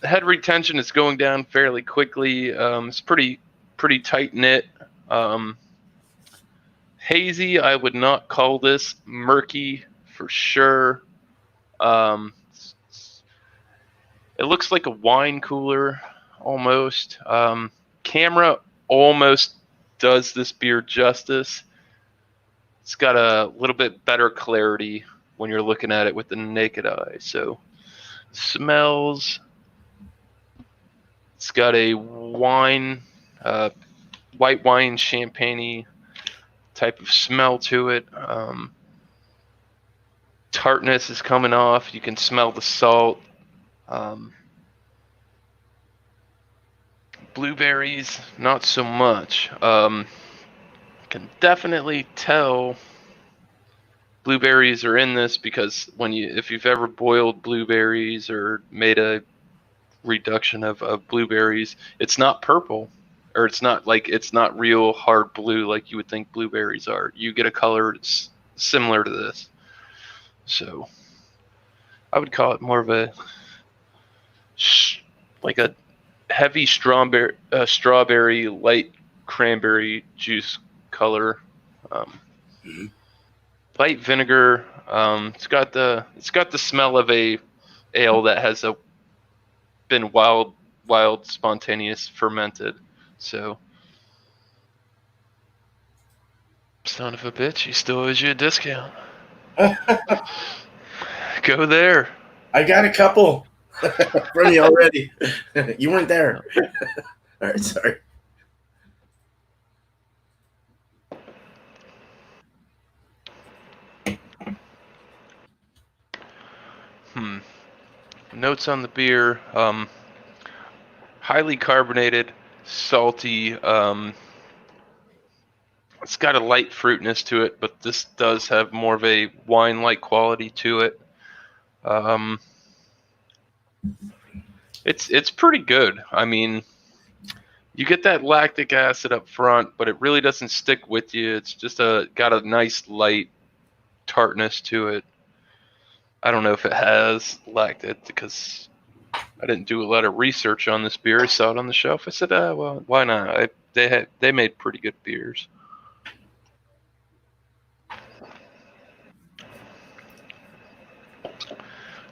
head retention is going down fairly quickly. It's pretty tight knit. Hazy, I would not call this. Murky for sure. It looks like a wine cooler almost. Camera almost does this beer justice. It's got a little bit better clarity when you're looking at it with the naked eye. So smells. It's got a wine, white wine, champagne-y type of smell to it. Tartness is coming off. You can smell the salt. Blueberries, not so much. Can definitely tell blueberries are in this because if you've ever boiled blueberries or made a reduction of blueberries, it's not purple, or it's not real hard blue like you would think blueberries are. You get a color that's similar to this. So I would call it more of a heavy strawberry, light cranberry juice color. Light vinegar. It's got the smell of a ale that has been wild, spontaneous, fermented. So, son of a bitch, he still owes you a discount. Go there. I got a couple from you already. You weren't there. All right, sorry. Notes on the beer. Highly carbonated, salty. It's got a light fruitness to it, but this does have more of a wine-like quality to it. It's pretty good. I mean, you get that lactic acid up front, but it really doesn't stick with you. It's just got a nice light tartness to it. I don't know if it has lactate because I didn't do a lot of research on this beer. I saw it on the shelf. I said, well, why not? They made pretty good beers.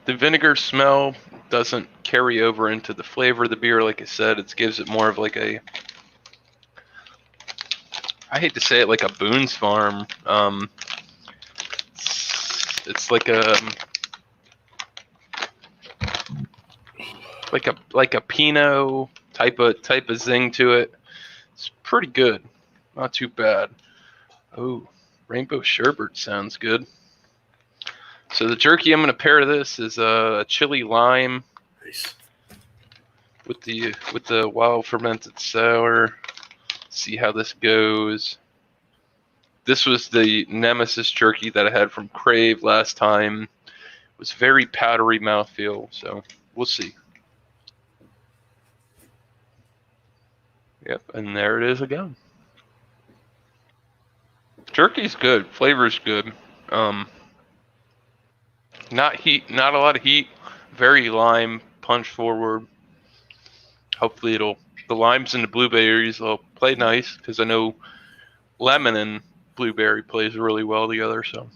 The vinegar smell doesn't carry over into the flavor of the beer. Like I said, it gives it more of like I hate to say it, like a Boone's Farm. It's like a Pinot type of zing to it. It's pretty good, not too bad. Oh, rainbow sherbet sounds good. So the jerky I'm going to pair to this is a chili lime. Nice. With the wild fermented sour. See how this goes. This was the Nemesis jerky that I had from Crave last time. It was very powdery mouthfeel, so we'll see. Yep, and there it is again. Jerky's good. Flavor's good. Not a lot of heat. Very lime, punch forward. Hopefully the limes and the blueberries will play nice because I know lemon and blueberry plays really well together. So.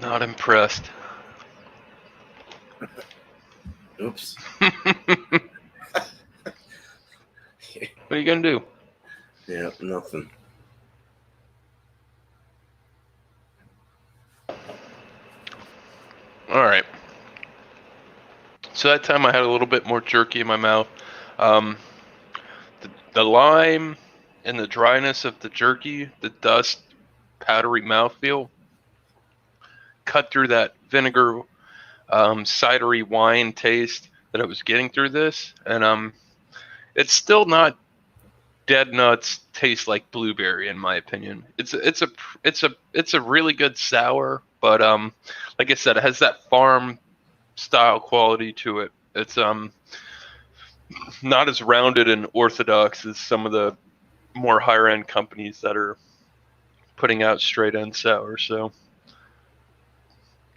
Not impressed. Oops. What are you gonna do? Yeah, nothing. All right. So that time I had a little bit more jerky in my mouth. The lime and the dryness of the jerky, the dust, powdery mouthfeel, cut through that vinegar, cidery wine taste that I was getting through this, and it's still not dead nuts taste like blueberry in my opinion. It's a really good sour, but like I said, it has that farm style quality to it. It's not as rounded and orthodox as some of the more higher end companies that are putting out straight end sour. So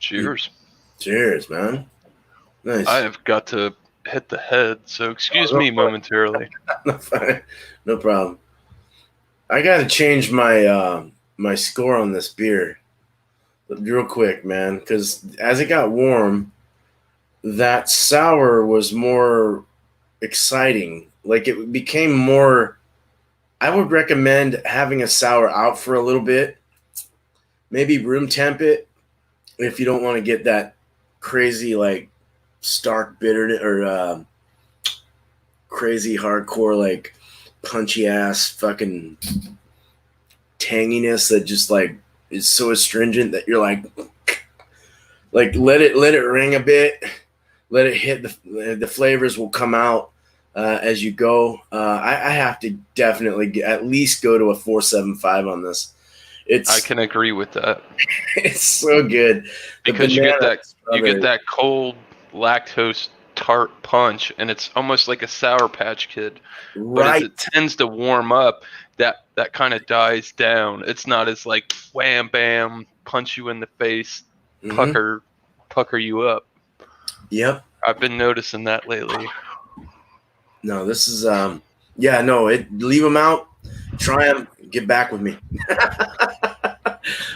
cheers. Cheers, man. Nice. I have got to hit the head, so excuse me momentarily. No problem. I gotta change my my score on this beer real quick, man, because as it got warm, that sour was more exciting. Like it became more. I would recommend having a sour out for a little bit, maybe room temp it if you don't want to get that crazy like stark bitterness or crazy hardcore like punchy ass fucking tanginess that just like is so astringent that you're like let it ring a bit, let it hit the flavors will come out as you go. I have to definitely at least go to a 4.75 on this. I can agree with that. It's so good because you get that cold lactose tart punch, and it's almost like a Sour Patch Kid. But right. as it tends to warm up, that kind of dies down. It's not as like wham bam, punch you in the face, pucker you up. Yep. I've been noticing that lately. No, this is leave them out, try them, get back with me.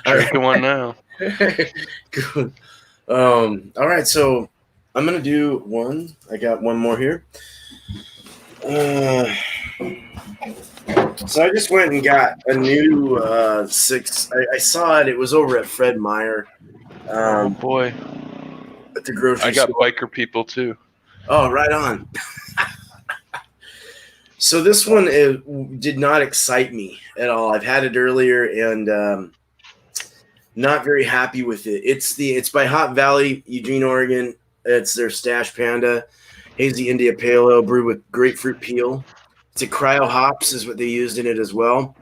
Drinking one now. Good. All right, so I'm gonna do one. I got one more here. So I just went and got a new 6. I saw it. It was over at Fred Meyer. Oh boy! At the grocery store. I got biker people too. Oh, right on. So this one did not excite me at all. I've had it earlier and not very happy with it. It's by Hot Valley, Eugene, Oregon. It's their Stash Panda Hazy India Pale Ale brewed with grapefruit peel. It's a cryo hops is what they used in it as well.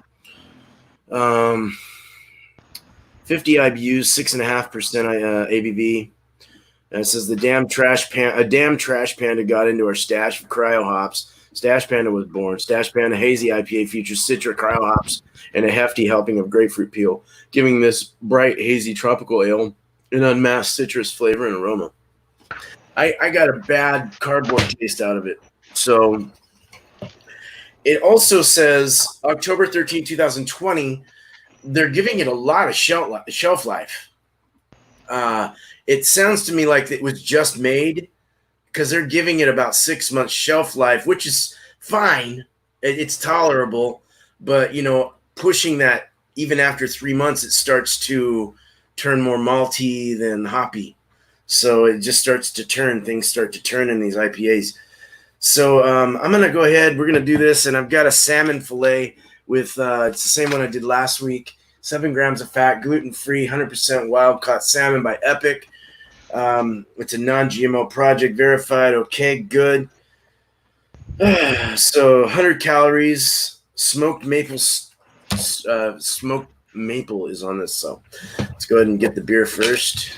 50 IBUs, 6.5% ABV. And it says a damn trash panda got into our stash of cryo hops. Stash Panda was born. Stash Panda Hazy IPA features citric cryo hops and a hefty helping of grapefruit peel, giving this bright, hazy tropical ale an unmasked citrus flavor and aroma. I got a bad cardboard taste out of it. So it also says October 13, 2020. They're giving it a lot of shelf life. It sounds to me like it was just made because they're giving it about 6 months shelf life, which is fine. It's tolerable, but pushing that even after 3 months, it starts to turn more malty than hoppy. So it just starts to turn. Things start to turn in these IPAs. So I'm going to go ahead. We're going to do this, and I've got a salmon fillet with it's the same one I did last week. 7 grams of fat, gluten-free, 100% wild-caught salmon by Epic. It's a non-GMO project, verified. Okay, good. So 100 calories, smoked maple maple is on this. So let's go ahead and get the beer first.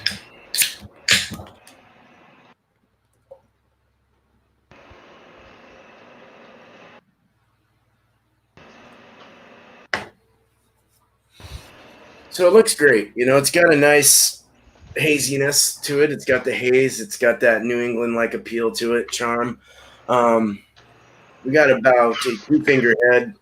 So it looks great. It's got a nice haziness to it. It's got the haze. It's got that New England-like appeal to it, charm. We got about a 2-finger head.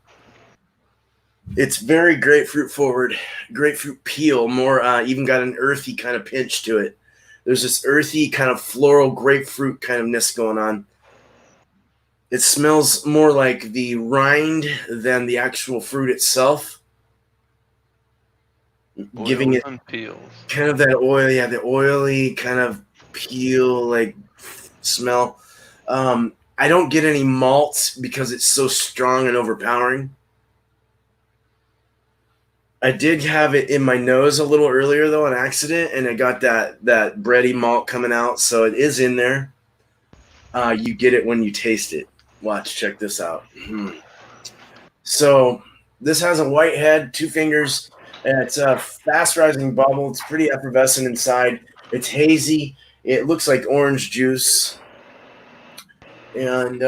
It's very grapefruit forward, grapefruit peel, more even got an earthy kind of pinch to it. There's this earthy kind of floral grapefruit kind ofness going on. It smells more like the rind than the actual fruit itself, giving it peels. kind of that oil, the oily kind of peel like smell. I don't get any malt because it's so strong and overpowering. I did have it in my nose a little earlier though, on accident, and I got that bready malt coming out, so it is in there. You get it when you taste it. Watch, check this out. So this has a white head, 2 fingers. It's a fast rising bubble. It's pretty effervescent inside. It's hazy. It looks like orange juice. And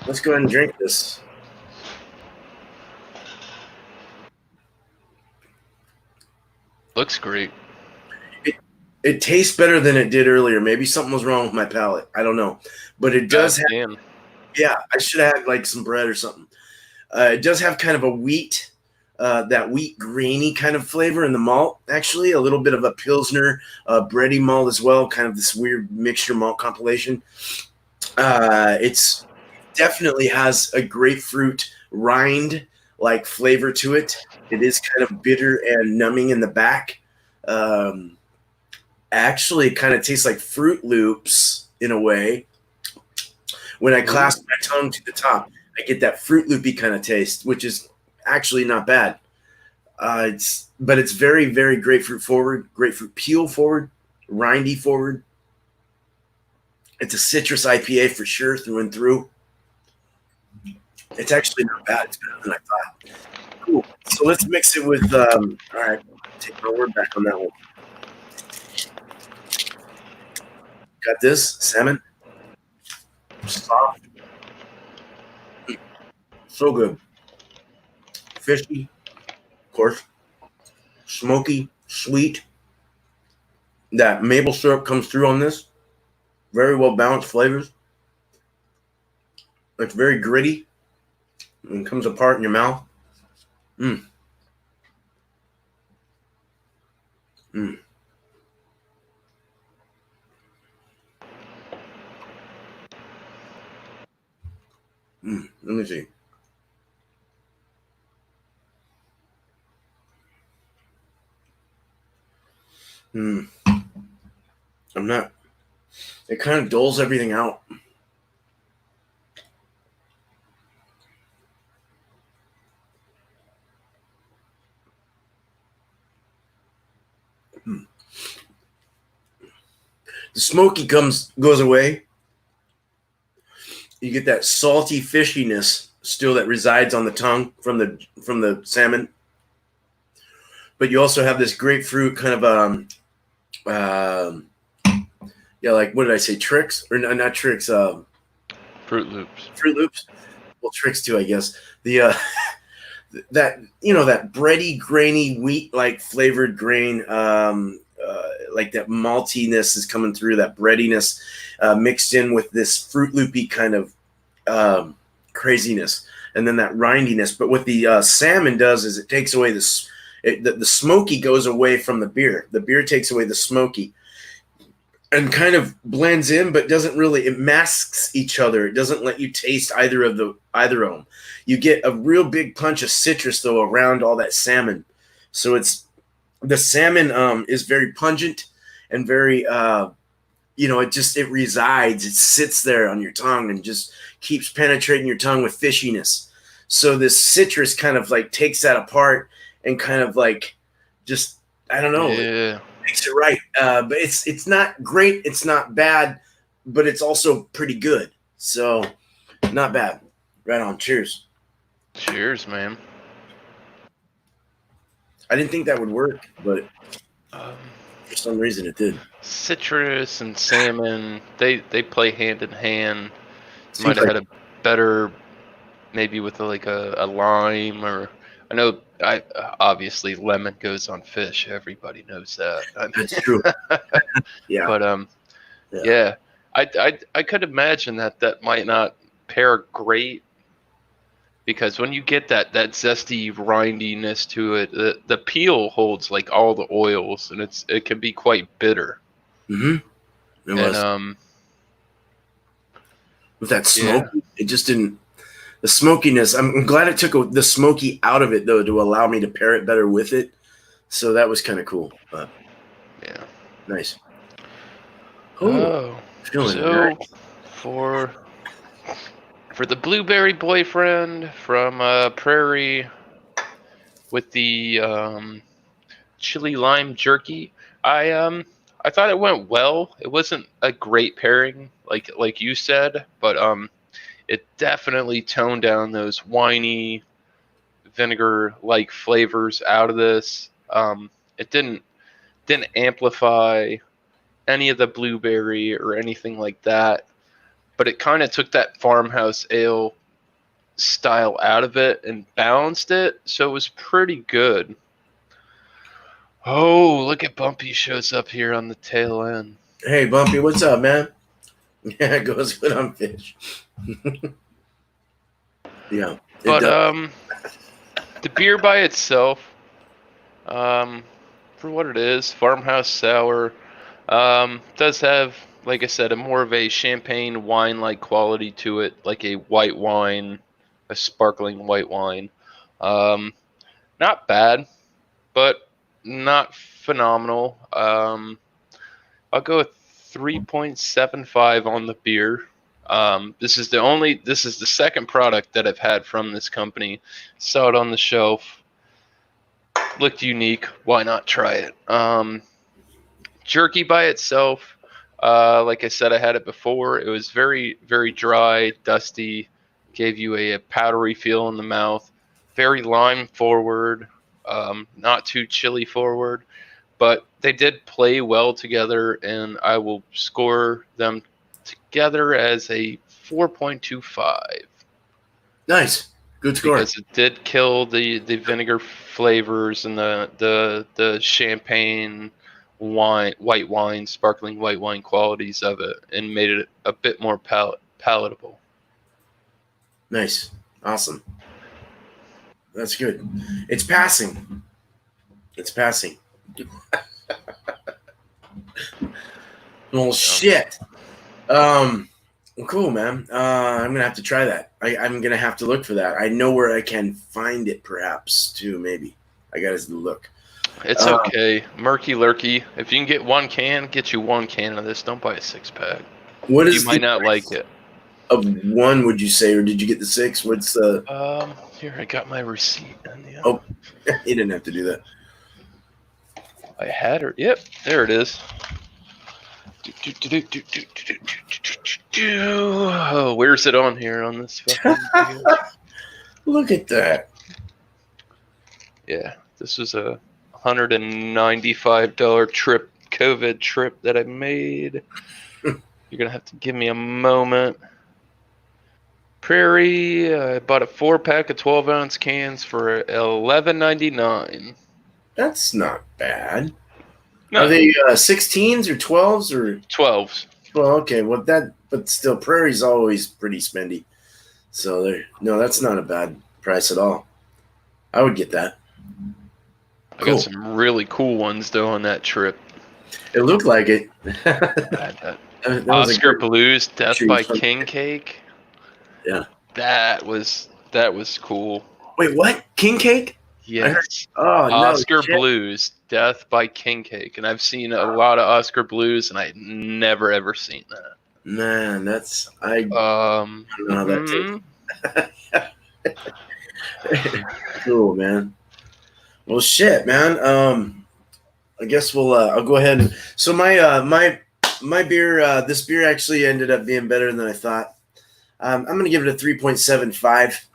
let's go ahead and drink this. Looks great. It tastes better than it did earlier. Maybe something was wrong with my palate. I don't know. But it does have, yeah, I should have had like some bread or something. It does have kind of a wheat, that wheat grainy kind of flavor in the malt, actually. A little bit of a Pilsner, bready malt as well, kind of this weird mixture malt compilation. It's definitely has a grapefruit rind like flavor to it. It is kind of bitter and numbing in the back. Actually, it kind of tastes like Fruit Loops in a way. When I clasp my tongue to the top, I get that Fruit Loopy kind of taste, which is actually not bad. But it's very, very grapefruit forward, grapefruit peel forward, rindy forward. It's a citrus IPA for sure, through and through. It's actually not bad. It's better than I thought. Cool. So let's mix it with. All right, take my word back on that one. Got this salmon, soft, so good, fishy, of course, smoky, sweet. That maple syrup comes through on this. Very well balanced flavors. It's very gritty and comes apart in your mouth. Mm. Mm. Let me see. I'm not. It kind of dulls everything out. The smoky goes away. You get that salty fishiness still that resides on the tongue from the salmon, but you also have this grapefruit kind of yeah, like what did I say? Tricks or not tricks? Fruit Loops. Fruit Loops. Well, tricks too, I guess. The that that bready, grainy, wheat like flavored grain. Like that maltiness is coming through, that breadiness mixed in with this Fruit Loopy kind of craziness, and then that rindiness. But what the salmon does is it takes away this. The smoky goes away from the beer. The beer takes away the smoky, and kind of blends in, but doesn't really. It masks each other. It doesn't let you taste either of them. You get a real big punch of citrus though around all that salmon. So the salmon is very pungent and very it resides. It sits there on your tongue and just keeps penetrating your tongue with fishiness. So this citrus kind of like takes that apart and kind of like just I don't know. Yeah. Makes it right. But it's not great. It's not bad, but it's also pretty good. So not bad. Right on. Cheers. Cheers, man. I didn't think that would work, but Um, for some reason it did. citrus and salmon, they play hand in hand. Might Seems have like had a better, maybe with like a lime, or I know I obviously lemon goes on fish. Everybody knows that. that's true. Yeah. But Yeah. yeah, I could imagine that might not pair great, because when you get that zesty rindiness to it, the peel holds like all the oils, and it can be quite bitter. Mm-hmm. It And was with that yeah, smoke. It just didn't. The smokiness. I'm glad it took the smoky out of it though to allow me to pair it better with it. So that was kind of cool. But yeah. nice. Oh, Oh, feeling so nice. for the blueberry boyfriend from Prairie with the chili lime jerky, I thought it went well. It wasn't a great pairing, like you said, but it definitely toned down those winey vinegar-like flavors out of this. It didn't amplify any of the blueberry or anything like that, but it kind of took that farmhouse ale style out of it and balanced it, so it was pretty good. Oh, look at Bumpy shows up here on the tail end. Hey, Bumpy, what's up, man? Yeah, it goes good on fish. Yeah, it But does. the beer by itself, for what it is, farmhouse sour, does have, like I said, a more of a champagne wine-like quality to it, like a white wine, a sparkling white wine. Um, Not bad, but not phenomenal. I'll go with 3.75 on the beer. This is the second product that I've had from this company. Saw it on the shelf, looked unique. Why not try it? Jerky by itself, like I said, I had it before. It was very, very dry, dusty, gave you a powdery feel in the mouth. Very lime forward, not too chili forward, but they did play well together, and I will score them together as a 4.25, Nice. Good score. because it did kill the vinegar flavors and the champagne wine, white wine, sparkling white wine qualities of it, and made it a bit more palatable. Nice. Awesome. That's good. It's passing. It's passing. Well, shit. Well, cool, man. I'm gonna have to try that. I'm gonna have to look for that. I know where I can find it, perhaps too. Maybe I gotta look. It's okay, murky lurky. If you can get one can, get you one can of this. Don't buy a 6-pack. What You is the might not like price it. of one? Would you say, or did you get the 6? What's the? Here, I got my receipt. Oh, you didn't have to do that. I had her. Yep, there it is. Oh, where's it on here on this fucking page? Look at that. Yeah, this was a $195 trip, COVID trip that I made. You're gonna have to give me a moment. Prairie, I bought a 4-pack of 12-ounce cans for $11.99. That's not bad. No, Are they 16s or 12s or? 12s. Well, okay. Well, but still, Prairie's always pretty spendy. So there, no, that's not a bad price at all. I would get that. I Cool. got some really cool ones though on that trip. It looked like it. That That was a Oscar good Blues Death shoot by from- King Cake. Yeah. That was cool. Wait, what? King cake? Yes. Oh no, Oscar shit. Blues Death by King Cake. And I've seen a lot of Oscar Blues, and I'd never ever seen that. Man, that's I don't know how Mhm. that tastes. Cool, man. Well, shit, man. I guess I'll go ahead and so my beer this beer actually ended up being better than I thought. I'm gonna give it a 3.75.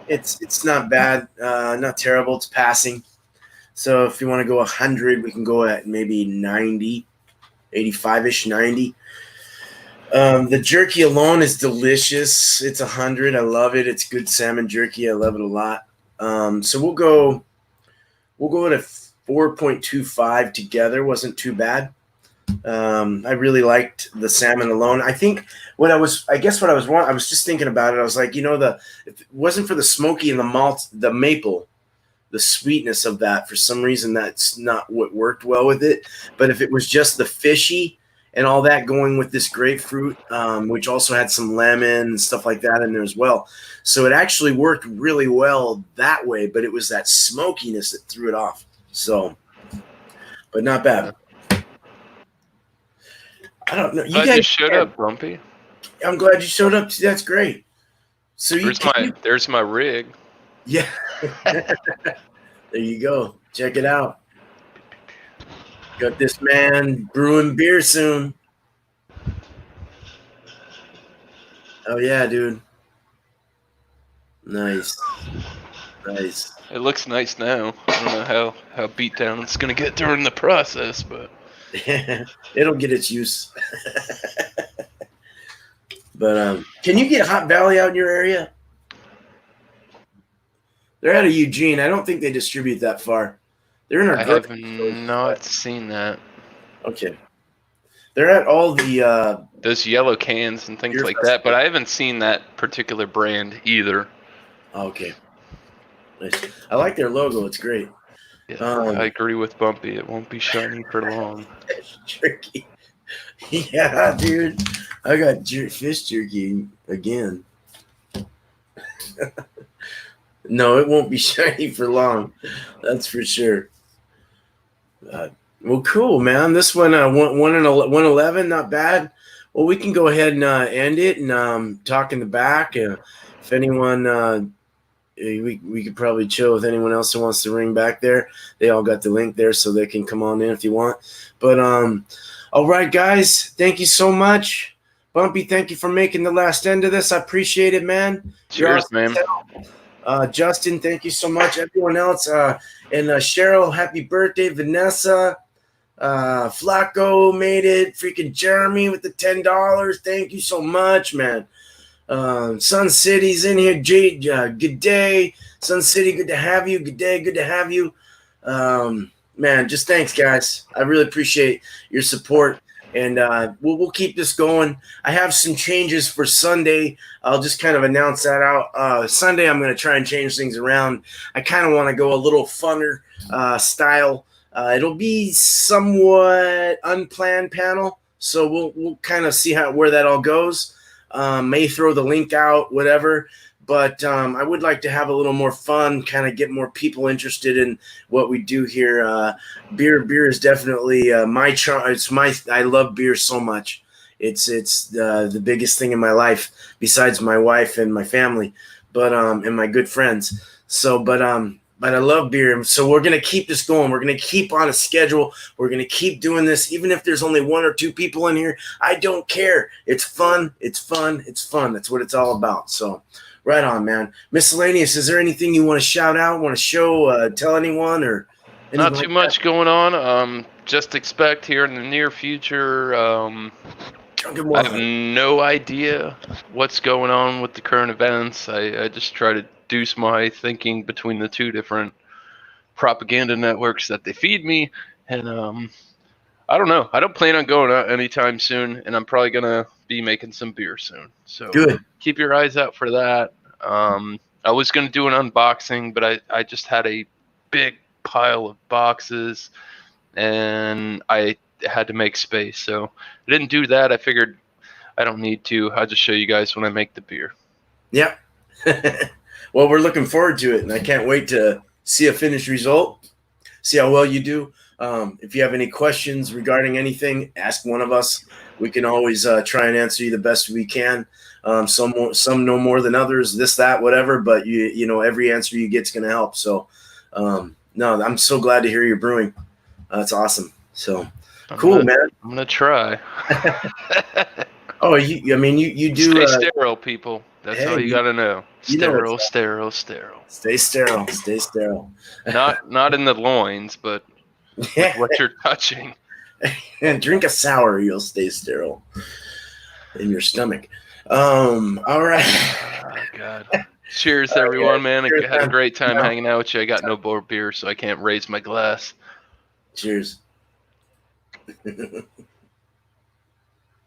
It's not bad, not terrible. It's passing. So if you want to go 100, we can go at maybe 90, 85-ish, 90. The jerky alone is delicious. It's 100. I love it. It's good salmon jerky. I love it a lot. So we'll go at a 4.25 together. Wasn't too bad. I really liked the salmon alone. I think what I was just thinking about it. I was like, if it wasn't for the smoky and the malt, the maple, the sweetness of that, for some reason, that's not what worked well with it. But if it was just the fishy and all that going with this grapefruit, which also had some lemon and stuff like that in there as well. So it actually worked really well that way, but it was that smokiness that threw it off. So, but not bad. I don't know. You guys showed up, Bumpy. I'm glad you showed up. That's great. So there's my rig. Yeah. There you go. Check it out. Got this man brewing beer soon. Oh yeah, dude. Nice. It looks nice now. I don't know how beat down it's gonna get during the process, but it'll get its use. But can you get Hot Valley out in your area? They're out of Eugene. I don't think they distribute that far. They're in our. I have not seen that. Okay. They're at all the those yellow cans and things like that, but I haven't seen that particular brand either. Okay. Nice. I like their logo. It's great. Yeah, I agree with Bumpy. It won't be shiny for long. Jerky. Yeah, dude. I got fish jerky again. No, it won't be shiny for long. That's for sure. Well, cool, man. This one, 111, not bad. Well, we can go ahead and end it and talk in the back. If anyone, we could probably chill with anyone else who wants to ring back there. They all got the link there, so they can come on in if you want. But all right, guys, thank you so much. Bumpy, thank you for making the last end of this. I appreciate it, man. Cheers, man. Justin, thank you so much. Everyone else, and Cheryl, happy birthday. Vanessa, Flacco made it. Freaking Jeremy with the $10. Thank you so much, man. Sun City's in here. Jade, good day. Sun City, good to have you. Good day, good to have you. Man, just thanks, guys. I really appreciate your support. And we'll keep this going. I have some changes for Sunday. I'll just kind of announce that out. Sunday, I'm going to try and change things around. I kind of want to go a little funner style. It'll be somewhat unplanned panel, so we'll kind of see where that all goes. May throw the link out, whatever. But I would like to have a little more fun, kind of get more people interested in what we do here. Beer is definitely my charm. I love beer so much. It's the biggest thing in my life besides my wife and my family, but and my good friends. So, but I love beer. So we're gonna keep this going. We're gonna keep on a schedule. We're gonna keep doing this, even if there's only one or two people in here. I don't care. It's fun. It's fun. It's fun. That's what it's all about. So. Right on, man. Miscellaneous, is there anything you want to shout out, want to show, tell anyone, or not too much going on? Just expect here in the near future. I have no idea what's going on with the current events. I just try to deuce my thinking between the two different propaganda networks that they feed me, and I don't know. I don't plan on going out anytime soon, and I'm probably gonna be making some beer soon. So good. Keep your eyes out for that. I was going to do an unboxing, but I just had a big pile of boxes and I had to make space. So I didn't do that. I figured I don't need to. I'll just show you guys when I make the beer. Yep. Well, we're looking forward to it, and I can't wait to see a finished result, see how well you do. If you have any questions regarding anything, ask one of us. We can always try and answer you the best we can. Some know more than others, this, that, whatever, but you know, every answer you get is going to help. So, no, I'm so glad to hear you're brewing. That's awesome. So cool, man. I'm going to try. Oh, you do. Stay sterile, people. That's Hey, all you got to know. you know what's Sterile, up. sterile. Stay sterile. Stay sterile. Not in the loins, but with what you're touching. And drink a sour, you'll stay sterile in your stomach. All right. Oh, God. Cheers, everyone, man. I Cheers, had a man. great time Yeah. hanging out with you. I got no more beer, so I can't raise my glass. Cheers.